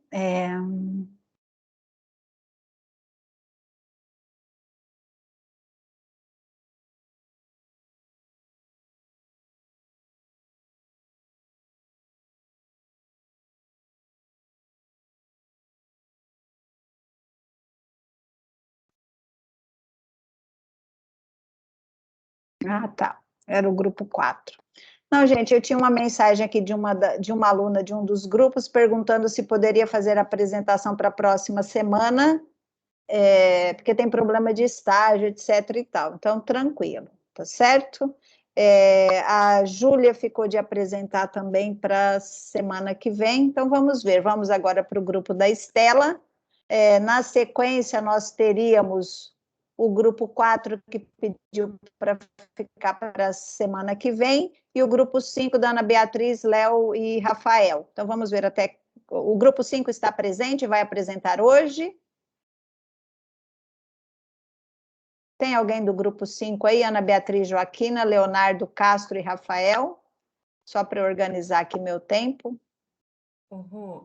Tá. Era o grupo 4. Não, gente, eu tinha uma mensagem aqui de uma aluna de um dos grupos perguntando se poderia fazer a apresentação para a próxima semana, porque tem problema de estágio, etc. e tal. Então, tranquilo, tá certo? A Júlia ficou de apresentar também para a semana que vem, então vamos ver. Vamos agora para o grupo da Estela. Na sequência, nós teríamos o grupo 4 que pediu para ficar para a semana que vem, e o grupo 5 da Ana Beatriz, Léo e Rafael. Então, vamos ver até... O grupo 5 está presente, vai apresentar hoje. Tem alguém do grupo 5 aí? Ana Beatriz, Joaquina, Leonardo, Castro e Rafael? Só para eu organizar aqui meu tempo.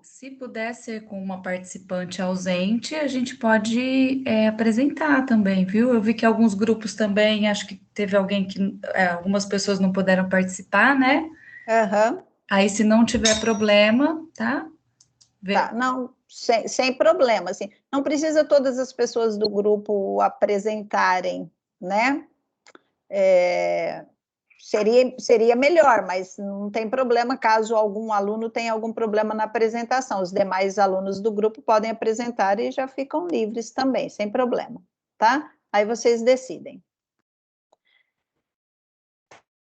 Se puder ser com uma participante ausente, a gente pode apresentar também, viu? Eu vi que alguns grupos também, acho que teve alguém que algumas pessoas não puderam participar, né? Aham. Aí, se não tiver problema, tá? Tá, não, sem problema, assim, não precisa todas as pessoas do grupo apresentarem, né? Seria melhor, mas não tem problema caso algum aluno tenha algum problema na apresentação. Os demais alunos do grupo podem apresentar e já ficam livres também, sem problema, tá? Aí vocês decidem.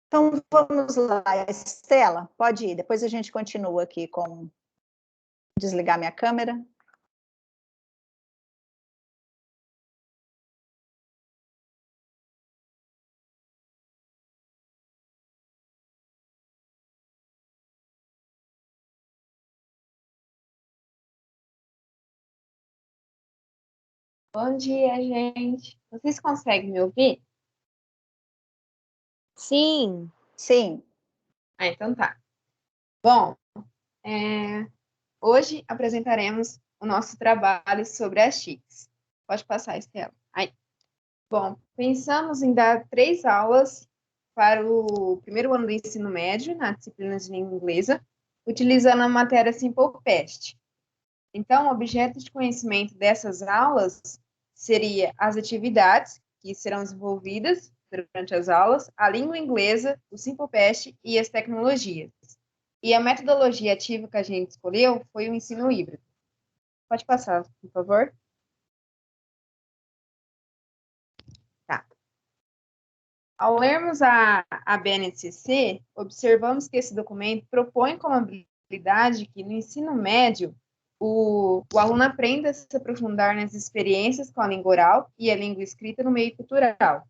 Então, vamos lá, Estela, pode ir, depois a gente continua aqui com... Desligar minha câmera. Bom dia, gente. Vocês conseguem me ouvir? Sim. Sim. Então tá. Bom, hoje apresentaremos o nosso trabalho sobre as TICs. Pode passar, Estela. Aí. Bom, pensamos em dar 3 aulas para o primeiro ano do ensino médio, na disciplina de língua inglesa, utilizando a matéria Simple Past. Então, o objeto de conhecimento dessas aulas seria as atividades que serão desenvolvidas durante as aulas, a língua inglesa, o Simple Past e as tecnologias. E a metodologia ativa que a gente escolheu foi o ensino híbrido. Pode passar, por favor. Tá. Ao lermos a BNCC, observamos que esse documento propõe como habilidade que no ensino médio o aluno aprenda a se aprofundar nas experiências com a língua oral e a língua escrita no meio cultural.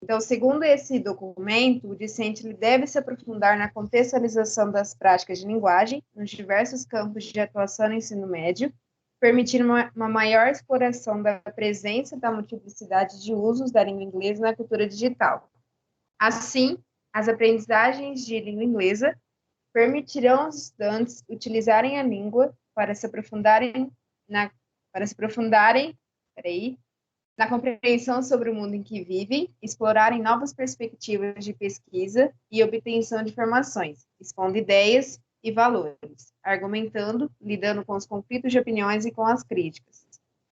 Então, segundo esse documento, o discente deve se aprofundar na contextualização das práticas de linguagem nos diversos campos de atuação no ensino médio, permitindo uma maior exploração da presença da multiplicidade de usos da língua inglesa na cultura digital. Assim, as aprendizagens de língua inglesa permitirão aos estudantes utilizarem a língua para se aprofundarem na compreensão sobre o mundo em que vivem, explorarem novas perspectivas de pesquisa e obtenção de informações, expondo ideias e valores, argumentando, lidando com os conflitos de opiniões e com as críticas,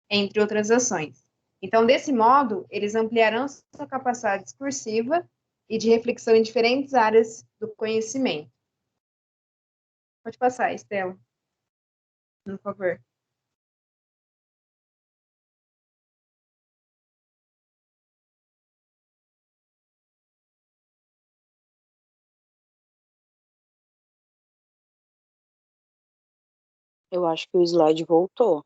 entre outras ações. Então, desse modo, eles ampliarão sua capacidade discursiva e de reflexão em diferentes áreas do conhecimento. Pode passar, Estela, por favor. Eu acho que o slide voltou.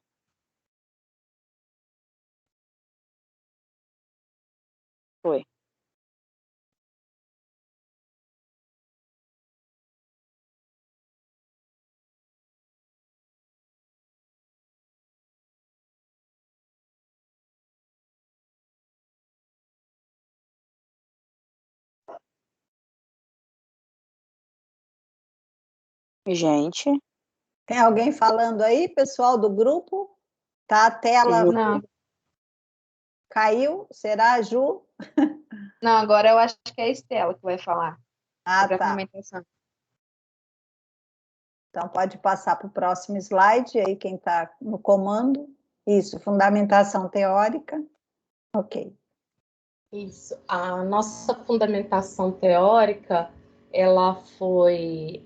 Foi. Gente, Tem alguém falando aí, pessoal do grupo? Tá, a tela Não. caiu? Será a Ju? Não, agora eu acho que é a Estela que vai falar sobre a tá. fundamentação. Então, pode passar para o próximo slide, aí quem está no comando. Isso, fundamentação teórica. Ok. Isso. A nossa fundamentação teórica, ela foi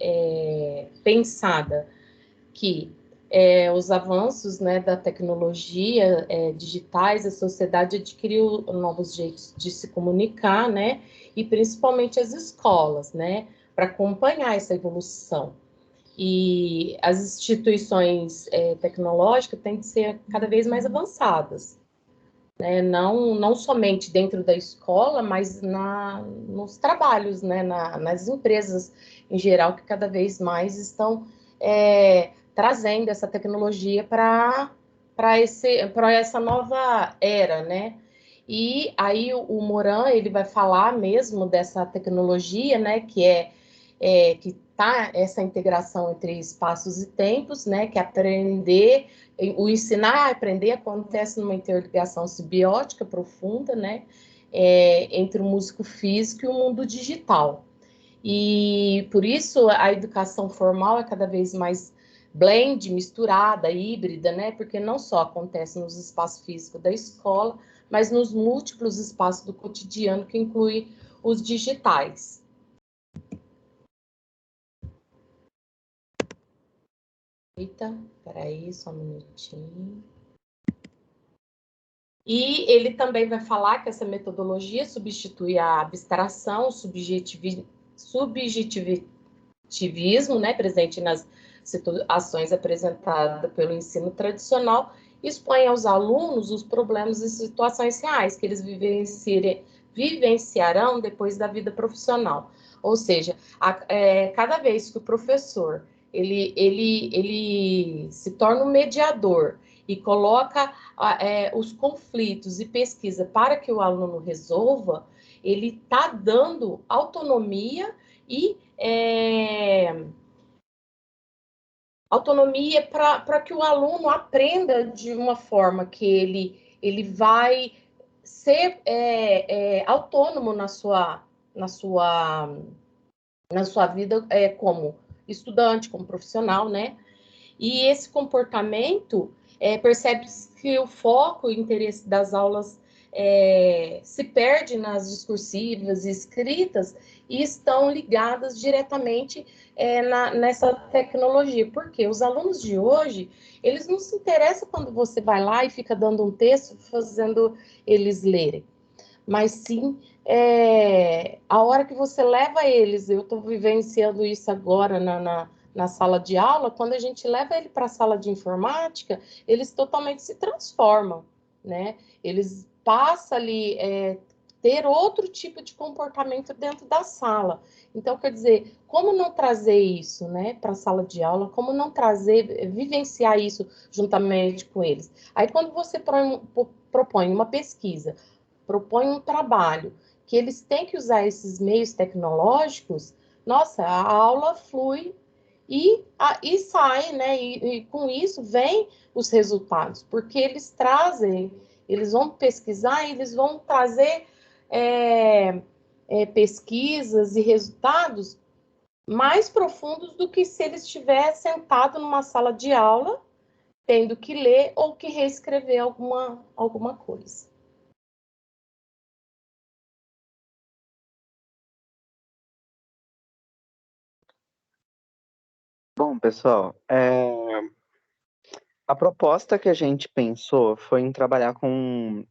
pensada que os avanços, né, da tecnologia digitais, a sociedade adquiriu novos jeitos de se comunicar, né, e principalmente as escolas, né, para acompanhar essa evolução. E as instituições tecnológicas têm que ser cada vez mais avançadas, né, não somente dentro da escola, mas nos trabalhos, né, nas empresas em geral, que cada vez mais estão trazendo essa tecnologia para essa nova era, né? E aí o Moran, ele vai falar mesmo dessa tecnologia, né? Que tá essa integração entre espaços e tempos, né? Que aprender, o ensinar a aprender acontece numa interligação simbiótica profunda, né? Entre o músico físico e o mundo digital. E por isso a educação formal é cada vez mais blend, misturada, híbrida, né? Porque não só acontece nos espaços físicos da escola, mas nos múltiplos espaços do cotidiano, que inclui os digitais. Eita, peraí, só um minutinho. E ele também vai falar que essa metodologia substitui a abstração, subjetivismo, né, presente nas situações apresentadas pelo ensino tradicional, e expõe aos alunos os problemas e situações reais que eles vivenciarão depois da vida profissional. Ou seja, cada vez que o professor ele se torna um mediador e coloca os conflitos e pesquisa para que o aluno resolva, ele está dando autonomia e autonomia para que o aluno aprenda de uma forma que ele vai ser autônomo na sua vida como estudante, como profissional, né? E esse comportamento percebe-se que o foco e o interesse das aulas se perde nas discursivas e escritas e estão ligadas diretamente nessa tecnologia. Porque os alunos de hoje, eles não se interessam quando você vai lá e fica dando um texto, fazendo eles lerem. Mas sim, a hora que você leva eles, eu estou vivenciando isso agora na sala de aula, quando a gente leva ele para a sala de informática, eles totalmente se transformam, né? Eles passam ali ter outro tipo de comportamento dentro da sala. Então, quer dizer, como não trazer isso, né, para a sala de aula, como não trazer, vivenciar isso juntamente com eles. Aí, quando você propõe uma pesquisa, propõe um trabalho, que eles têm que usar esses meios tecnológicos, nossa, a aula flui e sai, né? E com isso vem os resultados, porque eles trazem, eles vão pesquisar, eles vão trazer pesquisas e resultados mais profundos do que se ele estiver sentado numa sala de aula, tendo que ler ou que reescrever alguma coisa. Bom, pessoal, a proposta que a gente pensou foi em trabalhar com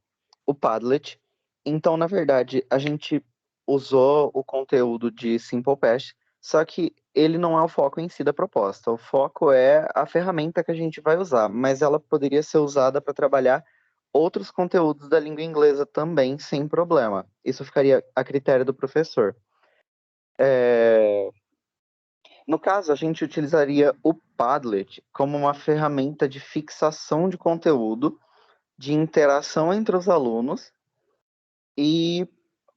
o Padlet. Então, na verdade, a gente usou o conteúdo de Simple Past, só que ele não é o foco em si da proposta. O foco é a ferramenta que a gente vai usar, mas ela poderia ser usada para trabalhar outros conteúdos da língua inglesa também, sem problema. Isso ficaria a critério do professor. No caso, a gente utilizaria o Padlet como uma ferramenta de fixação de conteúdo, de interação entre os alunos e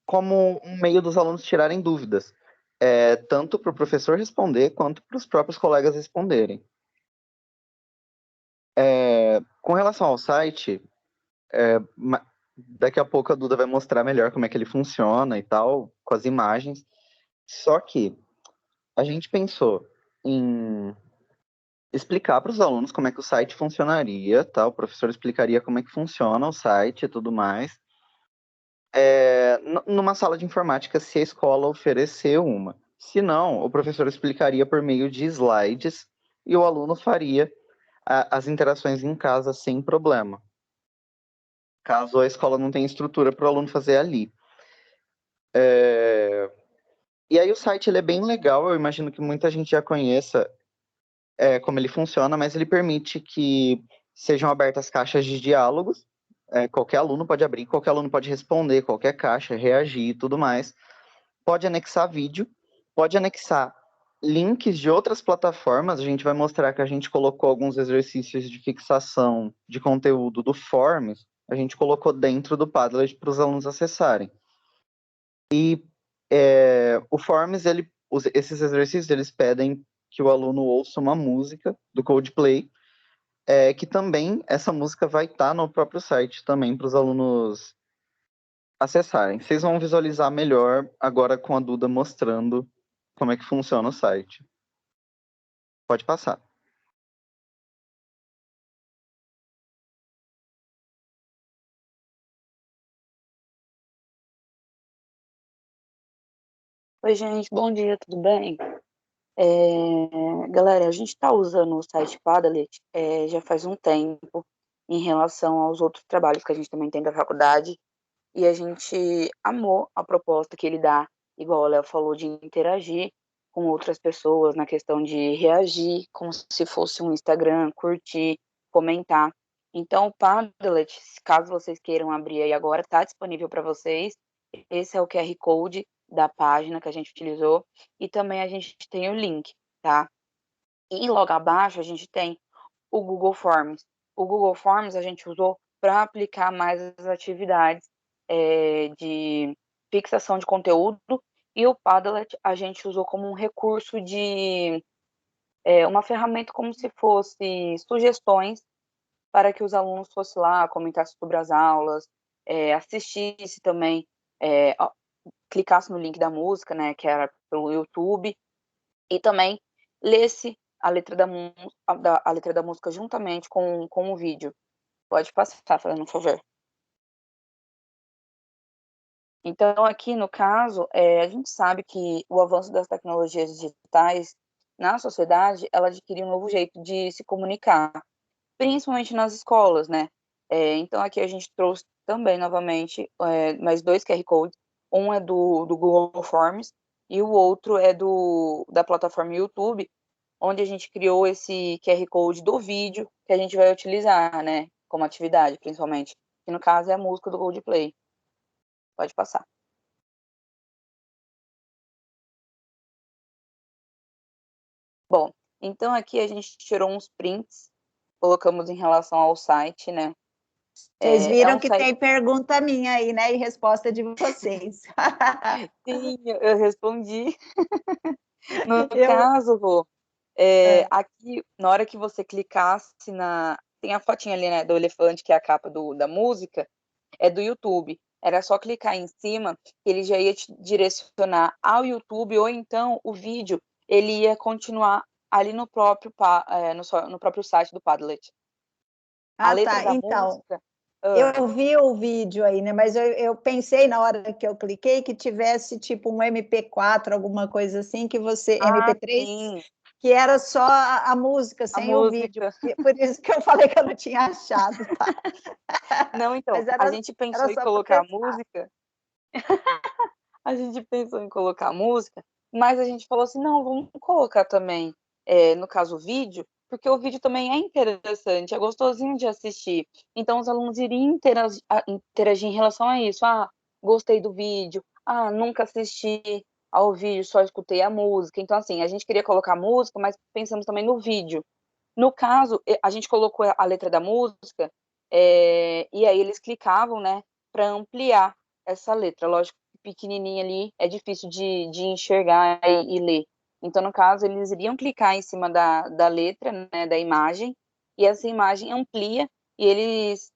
como um meio dos alunos tirarem dúvidas, tanto para o professor responder quanto para os próprios colegas responderem. Com relação ao site, daqui a pouco a Duda vai mostrar melhor como é que ele funciona e tal, com as imagens. Só que a gente pensou em explicar para os alunos como é que o site funcionaria, tá? O professor explicaria como é que funciona o site e tudo mais. Numa sala de informática, se a escola oferecer uma. Se não, o professor explicaria por meio de slides e o aluno faria as interações em casa sem problema. Caso a escola não tenha estrutura para o aluno fazer ali. E aí o site ele é bem legal, eu imagino que muita gente já conheça como ele funciona, mas ele permite que sejam abertas caixas de diálogos, qualquer aluno pode abrir, qualquer aluno pode responder qualquer caixa, reagir e tudo mais. Pode anexar vídeo, pode anexar links de outras plataformas. A gente vai mostrar que a gente colocou alguns exercícios de fixação de conteúdo do Forms, a gente colocou dentro do Padlet para os alunos acessarem. E o Forms, esses exercícios, eles pedem que o aluno ouça uma música do Coldplay, que também essa música vai estar no próprio site também para os alunos acessarem. Vocês vão visualizar melhor agora com a Duda mostrando como é que funciona o site. Pode passar. Oi, gente, bom dia, tudo bem? Galera, a gente está usando o site Padlet já faz um tempo em relação aos outros trabalhos que a gente também tem da faculdade, e a gente amou a proposta que ele dá, igual o Léo falou, de interagir com outras pessoas na questão de reagir, como se fosse um Instagram, curtir, comentar. Então, o Padlet, caso vocês queiram abrir aí agora, está disponível para vocês. Esse é o QR Code da página que a gente utilizou, e também a gente tem o link, tá? E logo abaixo a gente tem o Google Forms. O Google Forms a gente usou para aplicar mais as atividades de fixação de conteúdo, e o Padlet a gente usou como um recurso de uma ferramenta como se fosse sugestões para que os alunos fossem lá, comentassem sobre as aulas, assistisse também, clicasse no link da música, né, que era pelo YouTube, e também lesse a letra da música juntamente com o vídeo. Pode passar, fazendo um favor. Então, aqui no caso, a gente sabe que o avanço das tecnologias digitais na sociedade, ela adquiriu um novo jeito de se comunicar, principalmente nas escolas, né? Então, aqui a gente trouxe também, novamente, mais 2 QR Codes. Um é do Google Forms e o outro é da plataforma YouTube, onde a gente criou esse QR Code do vídeo que a gente vai utilizar, né? Como atividade, principalmente. Que no caso é a música do Coldplay. Pode passar. Bom, então aqui a gente tirou uns prints, colocamos em relação ao site, né? Vocês É viram um que site... tem pergunta minha aí, né? E resposta de vocês. Sim, eu respondi. No Eu, caso, Rô, aqui, na hora que você clicasse na... Tem a fotinha ali, né, do elefante, que é a capa da música, é do YouTube. Era só clicar em cima, que ele já ia te direcionar ao YouTube, ou então o vídeo, ele ia continuar ali no próprio, no próprio site do Padlet. A letra tá. da Então, música... eu vi o vídeo aí, né? Mas eu pensei na hora que eu cliquei que tivesse tipo um MP4, alguma coisa assim, que você. MP3, sim. que era só a música, A sem o vídeo. música. Por isso que eu falei que eu não tinha achado, tá? Não, então, Mas a gente pensou era em só para colocar a testar. música. A gente pensou em colocar a música, mas a gente falou assim, não, vamos colocar também, no caso, o vídeo, porque o vídeo também é interessante, é gostosinho de assistir. Então, os alunos iriam interagir em relação a isso. Ah, gostei do vídeo. Ah, nunca assisti ao vídeo, só escutei a música. Então, assim, a gente queria colocar a música, mas pensamos também no vídeo. No caso, a gente colocou a letra da música, e aí eles clicavam, né, para ampliar essa letra. Lógico que pequenininha ali é difícil de enxergar e ler. Então, no caso, eles iriam clicar em cima da letra, né, da imagem, e essa imagem amplia e eles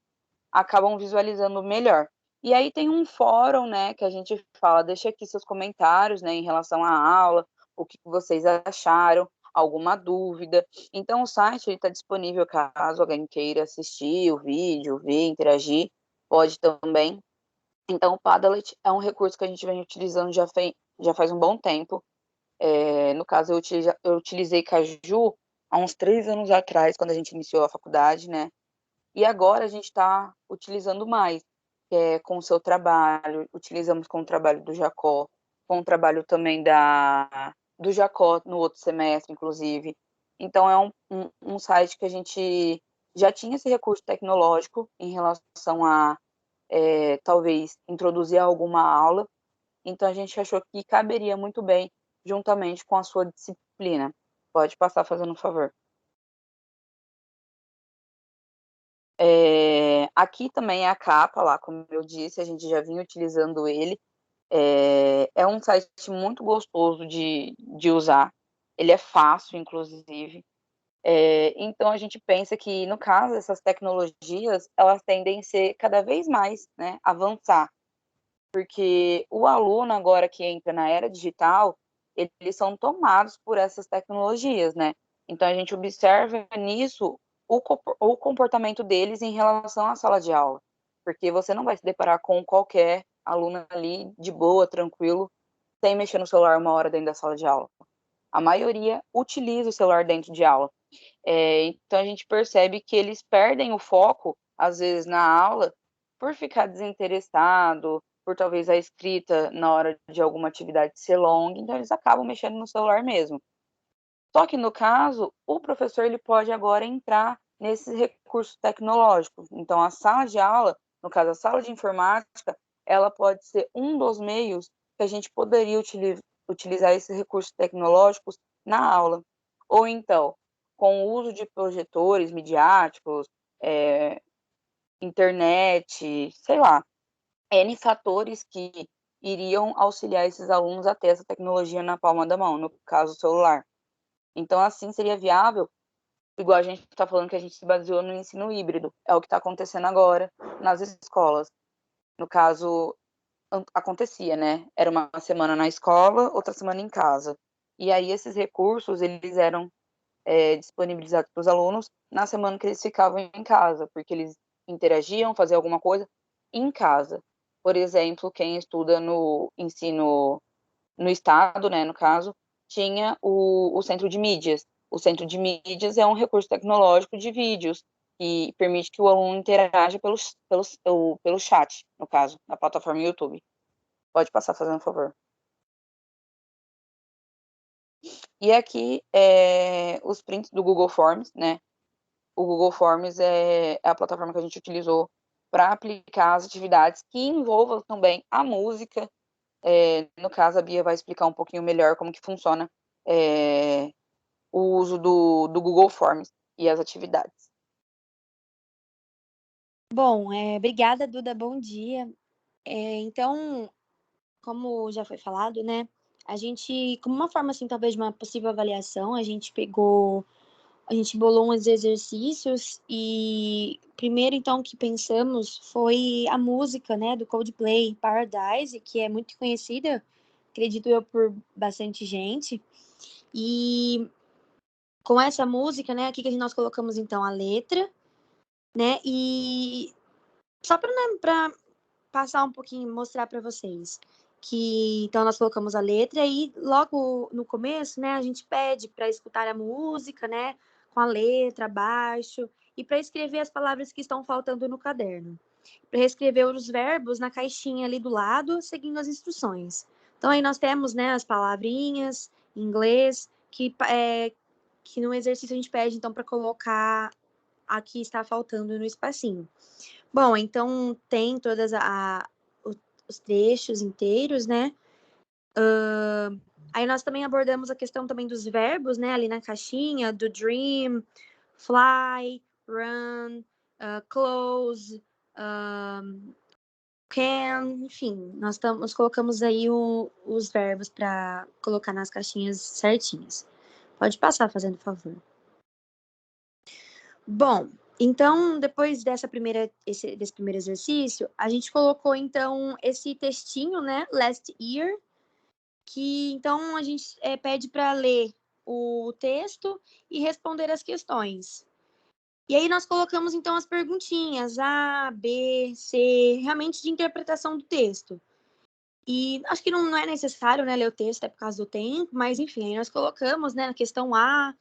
acabam visualizando melhor. E aí tem um fórum, né, que a gente fala, deixa aqui seus comentários, né, em relação à aula, o que vocês acharam, alguma dúvida. Então, o site está disponível caso alguém queira assistir o vídeo, ver, interagir, pode também. Então, o Padlet é um recurso que a gente vem utilizando já faz um bom tempo. No caso, eu utilizei Caju há uns 3 anos atrás, quando a gente iniciou a faculdade, né? E agora a gente está utilizando mais, com o seu trabalho, utilizamos com o trabalho do Jacó, com o trabalho também do Jacó no outro semestre, inclusive. Então, é um site que a gente já tinha esse recurso tecnológico em relação a, talvez, introduzir alguma aula. Então, a gente achou que caberia muito bem juntamente com a sua disciplina. Pode passar fazendo um favor. Aqui também é a capa, lá, como eu disse, a gente já vinha utilizando ele. É um site muito gostoso de usar. Ele é fácil, inclusive. Então, a gente pensa que, no caso, essas tecnologias, elas tendem a ser cada vez mais, né, avançar. Porque o aluno, agora que entra na era digital, eles são tomados por essas tecnologias, né? Então, a gente observa nisso o comportamento deles em relação à sala de aula. Porque você não vai se deparar com qualquer aluno ali, de boa, tranquilo, sem mexer no celular 1 hora dentro da sala de aula. A maioria utiliza o celular dentro de aula. Então, a gente percebe que eles perdem o foco, às vezes, na aula, por ficar desinteressado, por talvez a escrita na hora de alguma atividade ser longa, então eles acabam mexendo no celular mesmo. Só que, no caso, o professor ele pode agora entrar nesses recursos tecnológicos. Então, a sala de aula, no caso, a sala de informática, ela pode ser um dos meios que a gente poderia utilizar esses recursos tecnológicos na aula. Ou então, com o uso de projetores midiáticos, internet, sei lá, N fatores que iriam auxiliar esses alunos a ter essa tecnologia na palma da mão, no caso, o celular. Então, assim, seria viável, igual a gente está falando que a gente se baseou no ensino híbrido, é o que está acontecendo agora nas escolas. No caso, acontecia, né? Era uma semana na escola, outra semana em casa. E aí, esses recursos, eles eram disponibilizados para os alunos na semana que eles ficavam em casa, porque eles interagiam, faziam alguma coisa em casa. Por exemplo, quem estuda no ensino no estado, né, no caso, tinha o centro de mídias. O centro de mídias é um recurso tecnológico de vídeos que permite que o aluno interaja pelo chat, no caso, na plataforma YouTube. Pode passar, fazendo um favor. E aqui os prints do Google Forms, né? O Google Forms é a plataforma que a gente utilizou para aplicar as atividades que envolvam também a música. No caso, a Bia vai explicar um pouquinho melhor como que funciona o uso do Google Forms e as atividades. Bom, obrigada, Duda, bom dia. Então, como já foi falado, né, a gente, como uma forma, assim, talvez de uma possível avaliação, a gente bolou uns exercícios e primeiro, então, que pensamos foi a música, né, do Coldplay, Paradise, que é muito conhecida, acredito eu, por bastante gente. E com essa música, né, aqui que nós colocamos, então, a letra, né, e só para passar um pouquinho, mostrar para vocês que então nós colocamos a letra e logo no começo, né, a gente pede para escutar a música, né, com a letra abaixo e para escrever as palavras que estão faltando no caderno. Para reescrever os verbos na caixinha ali do lado, seguindo as instruções. Então aí nós temos, né, as palavrinhas em inglês que no exercício a gente pede então para colocar aqui está faltando no espacinho. Bom, então tem todas os trechos inteiros, né? Aí nós também abordamos a questão também dos verbos, né? Ali na caixinha, do dream, fly, run, close, can, enfim. Nós colocamos aí os verbos para colocar nas caixinhas certinhas. Pode passar, fazendo favor. Bom, então, depois desse primeiro exercício, a gente colocou, então, esse textinho, né, last year, que, então, a gente pede para ler o texto e responder as questões. E aí nós colocamos, então, as perguntinhas A, B, C, realmente de interpretação do texto. E acho que não é necessário, né, ler o texto, até por causa do tempo, mas, enfim, aí nós colocamos, né, na questão A,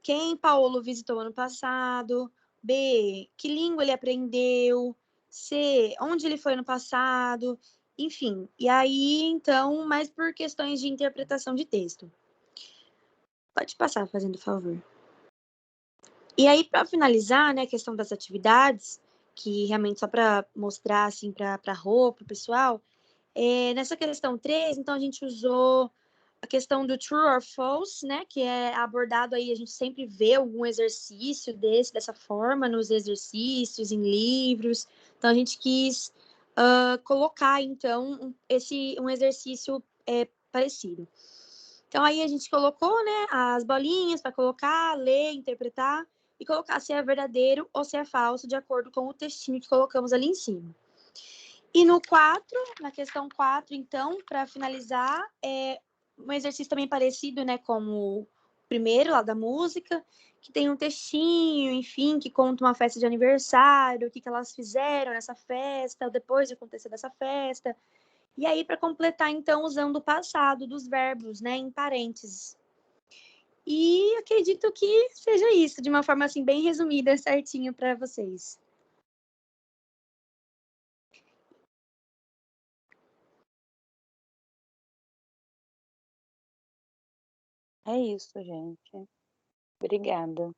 quem Paulo visitou ano passado? B, que língua ele aprendeu? C, onde ele foi ano passado? Enfim, e aí, então, mais por questões de interpretação de texto. Pode passar, fazendo favor. E aí, para finalizar, né, a questão das atividades, que realmente só para mostrar, assim, para a roupa, pessoal, nessa questão 3, então, a gente usou a questão do true or false, né, que é abordado aí, a gente sempre vê algum exercício dessa forma, nos exercícios, em livros, então a gente quis colocar, então, um exercício parecido. Então aí a gente colocou, né, as bolinhas para colocar, ler, interpretar, e colocar se é verdadeiro ou se é falso, de acordo com o textinho que colocamos ali em cima. E no 4, na questão 4, então, para finalizar, um exercício também parecido, né, com o primeiro lá da música, que tem um textinho, enfim, que conta uma festa de aniversário, o que elas fizeram nessa festa, depois de acontecer dessa festa. E aí, para completar, então, usando o passado dos verbos, né, em parênteses. E acredito que seja isso, de uma forma, assim, bem resumida, certinho para vocês. É isso, gente. Obrigada.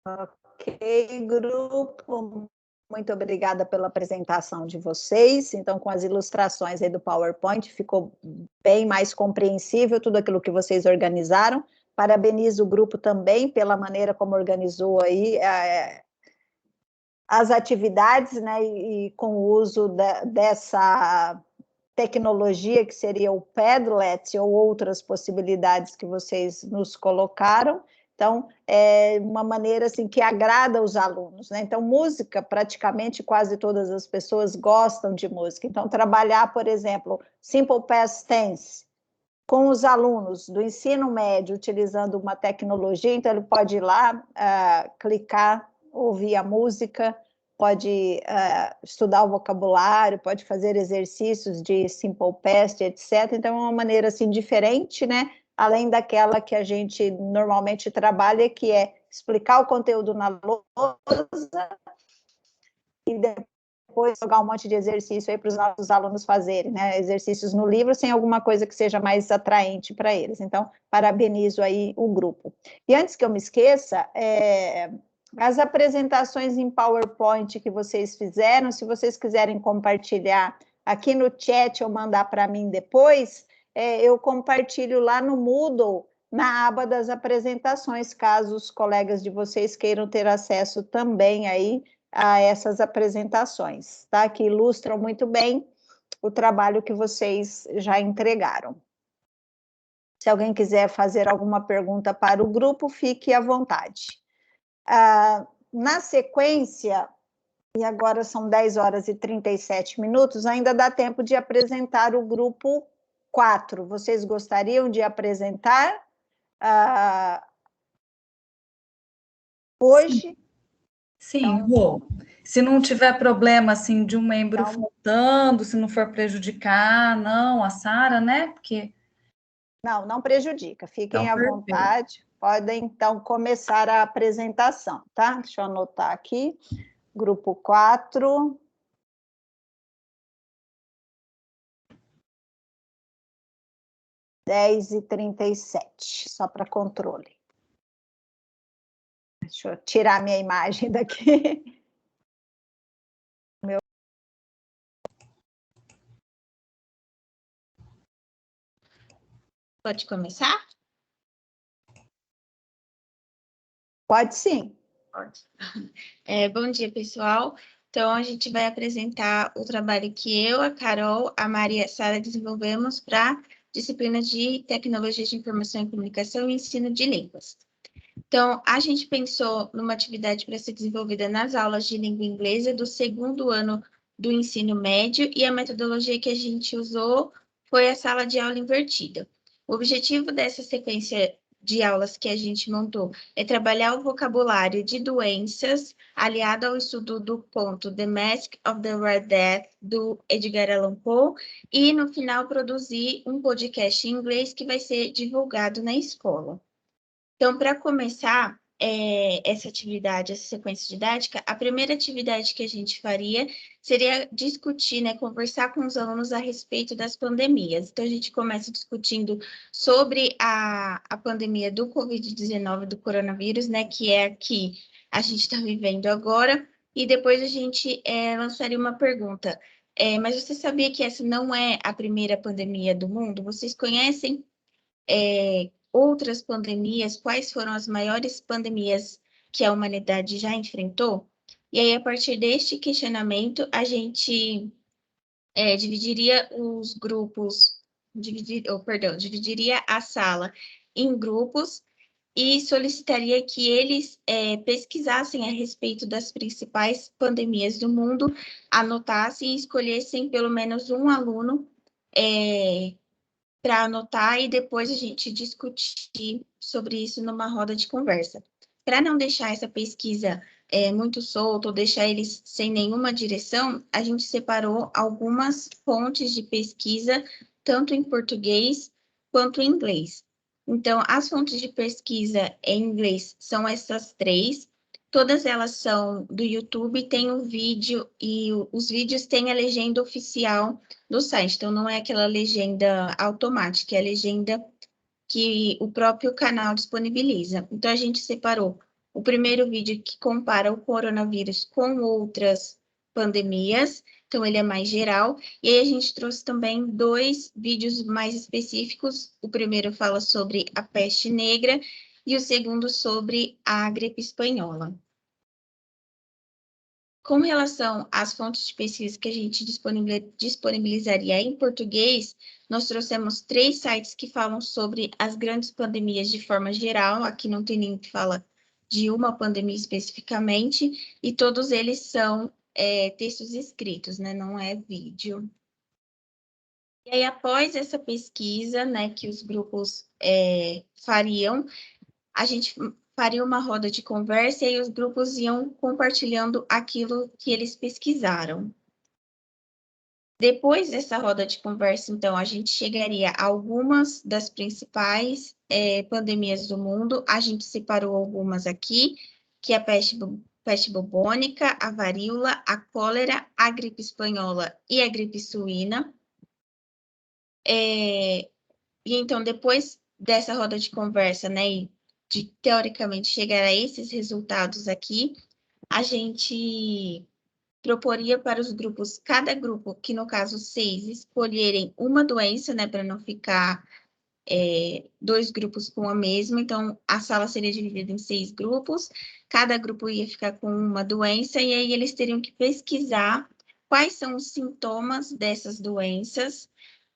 Ok, grupo. Muito obrigada pela apresentação de vocês. Então, com as ilustrações aí do PowerPoint, ficou bem mais compreensível tudo aquilo que vocês organizaram. Parabenizo o grupo também pela maneira como organizou aí as atividades, né, e com o uso dessa tecnologia que seria o Padlet ou outras possibilidades que vocês nos colocaram. Então, é uma maneira assim que agrada os alunos, né? Então, música, praticamente quase todas as pessoas gostam de música. Então, trabalhar, por exemplo, Simple Past Tense com os alunos do ensino médio, utilizando uma tecnologia, então ele pode ir lá, clicar, ouvir a música, pode estudar o vocabulário, pode fazer exercícios de Simple Past, etc. Então, é uma maneira assim diferente, né? Além daquela que a gente normalmente trabalha, que é explicar o conteúdo na lousa e depois jogar um monte de exercício aí para os nossos alunos fazerem, né? Exercícios no livro sem alguma coisa que seja mais atraente para eles. Então, parabenizo aí o grupo. E antes que eu me esqueça, As apresentações em PowerPoint que vocês fizeram, se vocês quiserem compartilhar aqui no chat ou mandar para mim depois, eu compartilho lá no Moodle, na aba das apresentações, caso os colegas de vocês queiram ter acesso também aí a essas apresentações, tá? Que ilustram muito bem o trabalho que vocês já entregaram. Se alguém quiser fazer alguma pergunta para o grupo, fique à vontade. Na sequência, e agora são 10 horas e 37 minutos, ainda dá tempo de apresentar o grupo 4. Vocês gostariam de apresentar hoje? Sim, Rô. Se não tiver problema, assim, de um membro faltando, se não for prejudicar, não, a Sara, né? Porque... Não prejudica, fiquem então, à vontade. Podem, então, começar a apresentação, tá? Deixa eu anotar aqui. Grupo 4. Dez e 37, só para controle. Deixa eu tirar minha imagem daqui. Pode começar? Pode sim. Pode. Bom dia, pessoal. Então, a gente vai apresentar o trabalho que eu, a Carol, a Maria e a Sara desenvolvemos para disciplina de Tecnologia de Informação e Comunicação e Ensino de Línguas. Então, a gente pensou numa atividade para ser desenvolvida nas aulas de língua inglesa do segundo ano do ensino médio, e a metodologia que a gente usou foi a sala de aula invertida. O objetivo dessa sequência de aulas que a gente montou é trabalhar o vocabulário de doenças, aliado ao estudo do conto The Mask of the Red Death, do Edgar Allan Poe, e no final produzir um podcast em inglês que vai ser divulgado na escola. Então, para começar essa atividade, essa sequência didática, a primeira atividade que a gente faria seria discutir, né, conversar com os alunos a respeito das pandemias. Então, a gente começa discutindo sobre a pandemia do Covid-19, do coronavírus, né, que é a que a gente está vivendo agora, e depois a gente lançaria uma pergunta. Mas você sabia que essa não é a primeira pandemia do mundo? Vocês conhecem outras pandemias? Quais foram as maiores pandemias que a humanidade já enfrentou? E aí, a partir deste questionamento, a gente dividiria os grupos, dividiria a sala em grupos e solicitaria que eles pesquisassem a respeito das principais pandemias do mundo, anotassem e escolhessem pelo menos um aluno para anotar e depois a gente discutir sobre isso numa roda de conversa. Para não deixar essa pesquisa muito solta ou deixar eles sem nenhuma direção, a gente separou algumas fontes de pesquisa, tanto em português quanto em inglês. Então, as fontes de pesquisa em inglês são essas 3. Todas elas são do YouTube, tem um vídeo, e os vídeos têm a legenda oficial do site. Então, não é aquela legenda automática, é a legenda que o próprio canal disponibiliza. Então, a gente separou o primeiro vídeo que compara o coronavírus com outras pandemias, então ele é mais geral, e aí a gente trouxe também 2 vídeos mais específicos. O primeiro fala sobre a peste negra e o segundo sobre a gripe espanhola. Com relação às fontes de pesquisa que a gente disponibilizaria em português, nós trouxemos 3 sites que falam sobre as grandes pandemias de forma geral. Aqui não tem nenhum que fala de uma pandemia especificamente, e todos eles são textos escritos, né? Não é vídeo. E aí, após essa pesquisa, né, que os grupos fariam, a gente faria uma roda de conversa e os grupos iam compartilhando aquilo que eles pesquisaram. Depois dessa roda de conversa, então, a gente chegaria a algumas das principais pandemias do mundo. A gente separou algumas aqui, que é a peste bubônica, a varíola, a cólera, a gripe espanhola e a gripe suína. E então, depois dessa roda de conversa, né, e de teoricamente chegar a esses resultados aqui, a gente proporia para os grupos, cada grupo, que no caso 6, escolherem uma doença, né, para não ficar 2 grupos com a mesma. Então, a sala seria dividida em 6 grupos, cada grupo ia ficar com uma doença, e aí eles teriam que pesquisar quais são os sintomas dessas doenças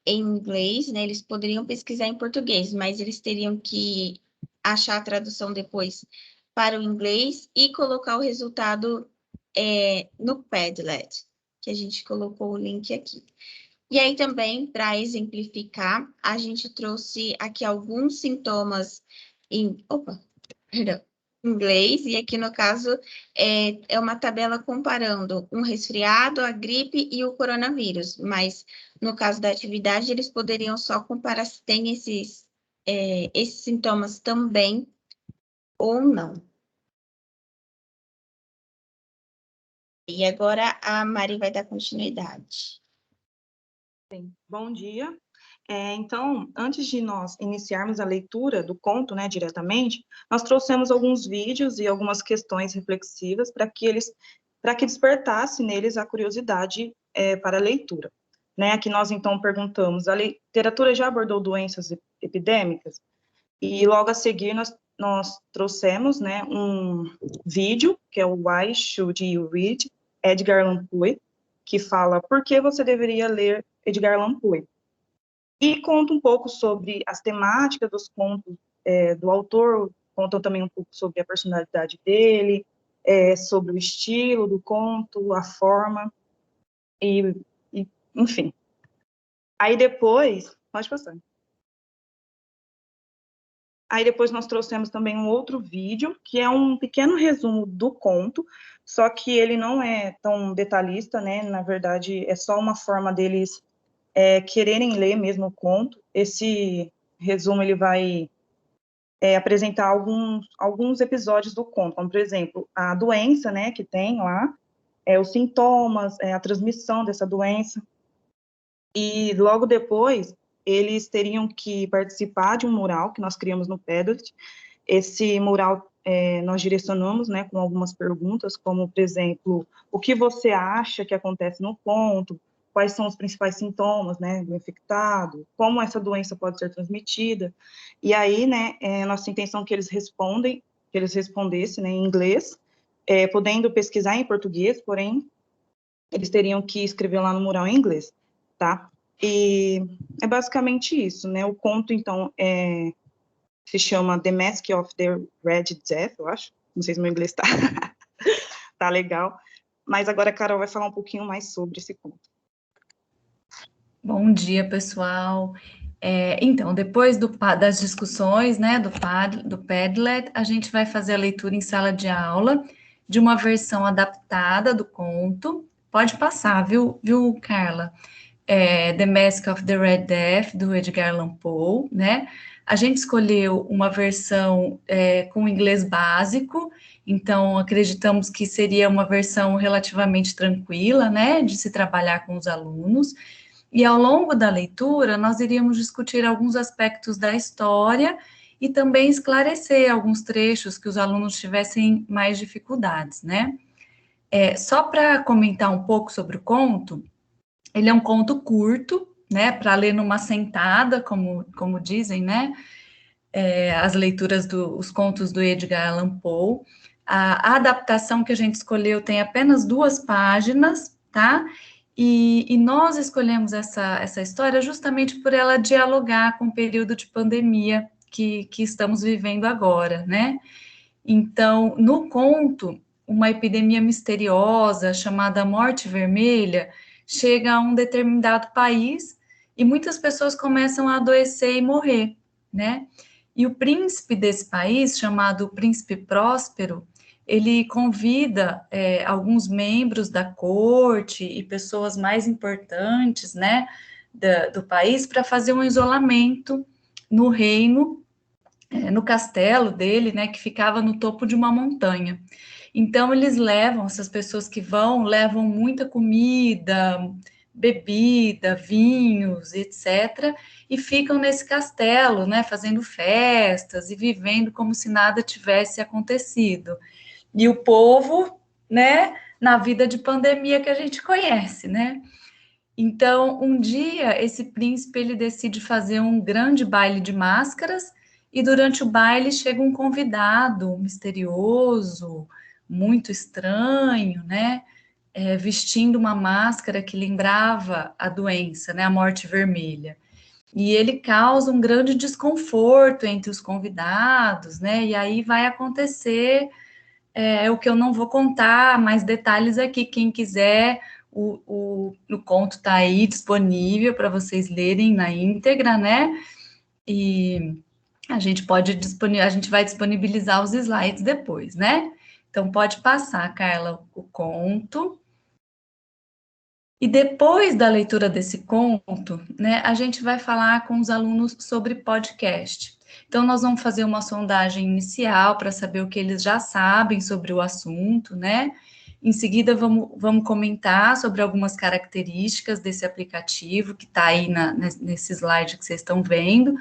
em inglês, né? Eles poderiam pesquisar em português, mas eles teriam que achar a tradução depois para o inglês e colocar o resultado no Padlet, que a gente colocou o link aqui. E aí também, para exemplificar, a gente trouxe aqui alguns sintomas em inglês, e aqui no caso é uma tabela comparando um resfriado, a gripe e o coronavírus, mas no caso da atividade eles poderiam só comparar se tem esses sintomas também ou não. E agora a Mari vai dar continuidade. Bem, bom dia. Então, antes de nós iniciarmos a leitura do conto, né, diretamente, nós trouxemos alguns vídeos e algumas questões reflexivas para que despertasse neles a curiosidade para a leitura. Né? Aqui nós, então, perguntamos, a literatura já abordou doenças epidêmicas? E logo a seguir nós trouxemos, né, um vídeo, que é o Why Should You Read, Edgar Allan Poe, que fala por que você deveria ler Edgar Allan Poe. E conta um pouco sobre as temáticas dos contos do autor, contam também um pouco sobre a personalidade dele, sobre o estilo do conto, a forma, e enfim. Aí depois, pode passar. Aí depois nós trouxemos também um outro vídeo, que é um pequeno resumo do conto, só que ele não é tão detalhista, né? Na verdade, é só uma forma deles quererem ler mesmo o conto. Esse resumo ele vai apresentar alguns episódios do conto, como, por exemplo, a doença, né, que tem lá, os sintomas, a transmissão dessa doença. E logo depois, eles teriam que participar de um mural que nós criamos no Padlet. Esse mural nós direcionamos, né, com algumas perguntas, como, por exemplo, o que você acha que acontece no conto, quais são os principais sintomas, né, do infectado, como essa doença pode ser transmitida. E aí, né, nossa intenção é que eles respondessem, né, em inglês, podendo pesquisar em português, porém, eles teriam que escrever lá no mural em inglês, tá? E é basicamente isso, né? O conto, então, se chama The Mask of the Red Death, eu acho. Não sei se meu inglês tá legal. Mas agora a Carol vai falar um pouquinho mais sobre esse conto. Bom dia, pessoal. Então, depois das discussões, né, do Padlet, a gente vai fazer a leitura em sala de aula de uma versão adaptada do conto. Pode passar, viu, Carla? The Mask of the Red Death, do Edgar Allan Poe, né? A gente escolheu uma versão com inglês básico, então acreditamos que seria uma versão relativamente tranquila, né, de se trabalhar com os alunos. E ao longo da leitura, nós iríamos discutir alguns aspectos da história e também esclarecer alguns trechos que os alunos tivessem mais dificuldades, né? Só para comentar um pouco sobre o conto, ele é um conto curto, né, para ler numa sentada, como dizem, né, as leituras os contos do Edgar Allan Poe. A adaptação que a gente escolheu tem apenas 2 páginas, tá? E nós escolhemos essa história justamente por ela dialogar com o período de pandemia que estamos vivendo agora, né? Então, no conto, uma epidemia misteriosa chamada Morte Vermelha chega a um determinado país e muitas pessoas começam a adoecer e morrer, né? E o príncipe desse país, chamado Príncipe Próspero, ele convida alguns membros da corte e pessoas mais importantes, né, do país para fazer um isolamento no reino, no castelo dele, né, que ficava no topo de uma montanha. Então, eles levam, essas pessoas que levam muita comida, bebida, vinhos, etc., e ficam nesse castelo, né, fazendo festas e vivendo como se nada tivesse acontecido. E o povo, né, na vida de pandemia que a gente conhece, né? Então, um dia, esse príncipe, ele decide fazer um grande baile de máscaras, e durante o baile chega um convidado misterioso, muito estranho, né? Vestindo uma máscara que lembrava a doença, né? A morte vermelha. E ele causa um grande desconforto entre os convidados, né? E aí vai acontecer o que eu não vou contar, mais detalhes aqui, quem quiser, o conto está aí disponível para vocês lerem na íntegra, né? E a gente vai disponibilizar os slides depois, né? Então pode passar, Carla, o conto. E depois da leitura desse conto, né, a gente vai falar com os alunos sobre podcast. Então, nós vamos fazer uma sondagem inicial para saber o que eles já sabem sobre o assunto, né? Em seguida, vamos comentar sobre algumas características desse aplicativo que está aí nesse slide que vocês estão vendo.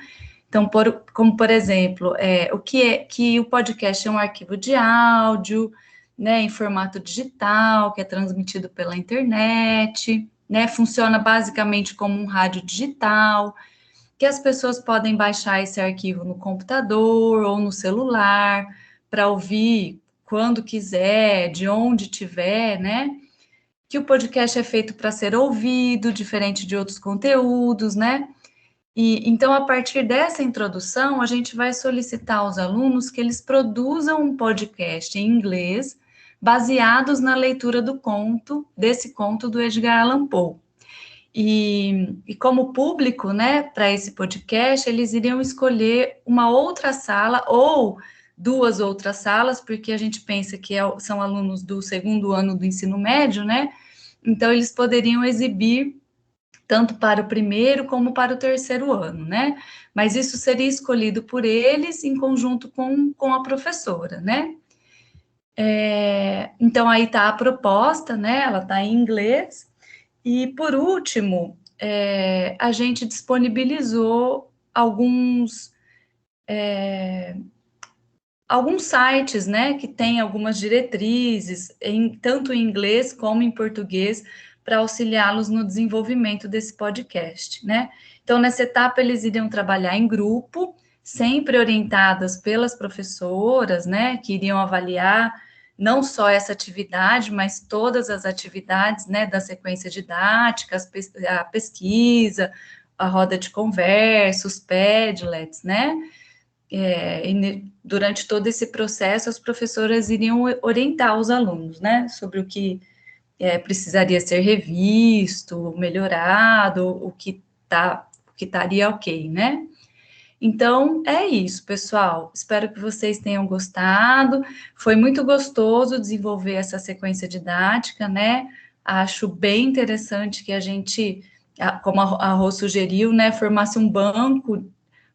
Então, como por exemplo, o que o podcast é um arquivo de áudio, né, em formato digital, que é transmitido pela internet, né, funciona basicamente como um rádio digital, que as pessoas podem baixar esse arquivo no computador ou no celular, para ouvir quando quiser, de onde tiver, né, que o podcast é feito para ser ouvido, diferente de outros conteúdos, né, e então, a partir dessa introdução, a gente vai solicitar aos alunos que eles produzam um podcast em inglês, baseados na leitura desse conto do Edgar Allan Poe. E como público, né, para esse podcast, eles iriam escolher uma outra sala ou 2 outras salas, porque a gente pensa que são alunos do 2º ano do ensino médio, né? Então, eles poderiam exibir tanto para o 1º como para o 3º ano, né? Mas isso seria escolhido por eles em conjunto com a professora, né? Então, aí está a proposta, né? Ela está em inglês. E, por último, a gente disponibilizou alguns sites, né, que têm algumas diretrizes, tanto em inglês como em português, para auxiliá-los no desenvolvimento desse podcast, né? Então, nessa etapa, eles iriam trabalhar em grupo, sempre orientadas pelas professoras, né, que iriam avaliar não só essa atividade, mas todas as atividades, né, da sequência didática, a pesquisa, a roda de conversa, os Padlets, né? Durante todo esse processo, as professoras iriam orientar os alunos, né, sobre o que precisaria ser revisto, melhorado, o que estaria ok, né? Então, é isso, pessoal. Espero que vocês tenham gostado. Foi muito gostoso desenvolver essa sequência didática, né? Acho bem interessante que a gente, como a Rô sugeriu, né, formasse um banco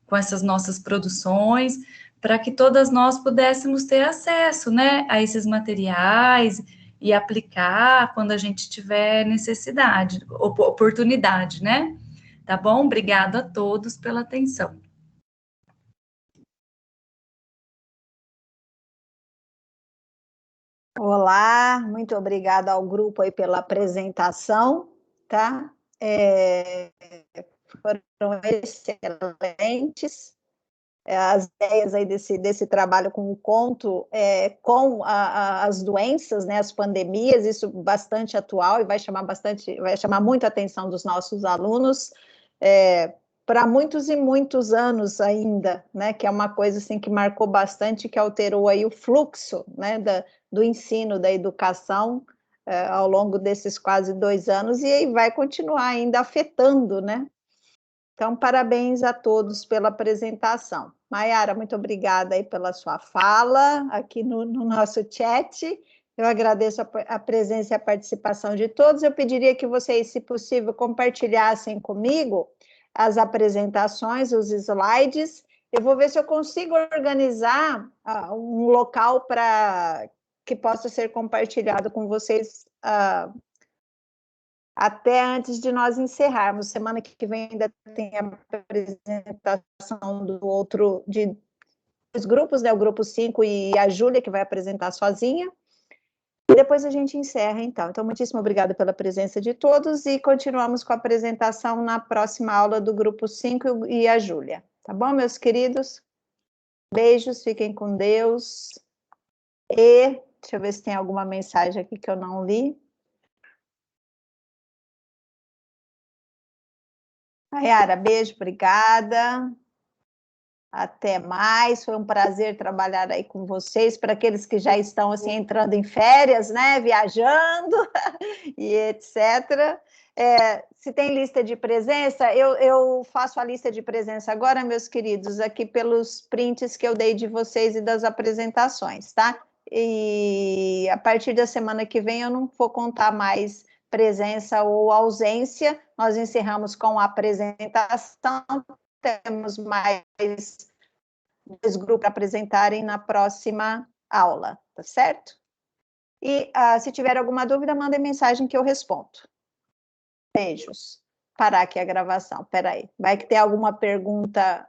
com essas nossas produções, para que todas nós pudéssemos ter acesso, né, a esses materiais e aplicar quando a gente tiver necessidade, oportunidade, né? Tá bom? Obrigada a todos pela atenção. Olá, muito obrigada ao grupo aí pela apresentação, tá? Foram excelentes as ideias aí desse trabalho com o conto, com as doenças, né, as pandemias, isso bastante atual e vai chamar muito a atenção dos nossos alunos, para muitos e muitos anos ainda, né, que é uma coisa assim que marcou bastante, que alterou aí o fluxo, né, do ensino, da educação, ao longo desses quase 2 anos, e aí vai continuar ainda afetando, né? Então, parabéns a todos pela apresentação. Maiara, muito obrigada aí pela sua fala aqui no nosso chat. Eu agradeço a presença e a participação de todos. Eu pediria que vocês, se possível, compartilhassem comigo as apresentações, os slides. Eu vou ver se eu consigo organizar um local para que possa ser compartilhado com vocês até antes de nós encerrarmos. Semana que vem ainda tem a apresentação do outro, de dois grupos, né? O grupo 5 e a Júlia, que vai apresentar sozinha. E depois a gente encerra, então. Então, muitíssimo obrigada pela presença de todos e continuamos com a apresentação na próxima aula do grupo 5 e a Júlia. Tá bom, meus queridos? Beijos, fiquem com Deus. E deixa eu ver se tem alguma mensagem aqui que eu não li. Yara, beijo, obrigada. Até mais, foi um prazer trabalhar aí com vocês, para aqueles que já estão assim entrando em férias, né, viajando e etc. Se tem lista de presença, eu faço a lista de presença agora, meus queridos, aqui pelos prints que eu dei de vocês e das apresentações, tá? E a partir da semana que vem eu não vou contar mais presença ou ausência, nós encerramos com a apresentação, temos mais 2 grupos para apresentarem na próxima aula, tá certo? E se tiver alguma dúvida, mandem mensagem que eu respondo. Beijos. Parar aqui a gravação, peraí. Vai que tem alguma pergunta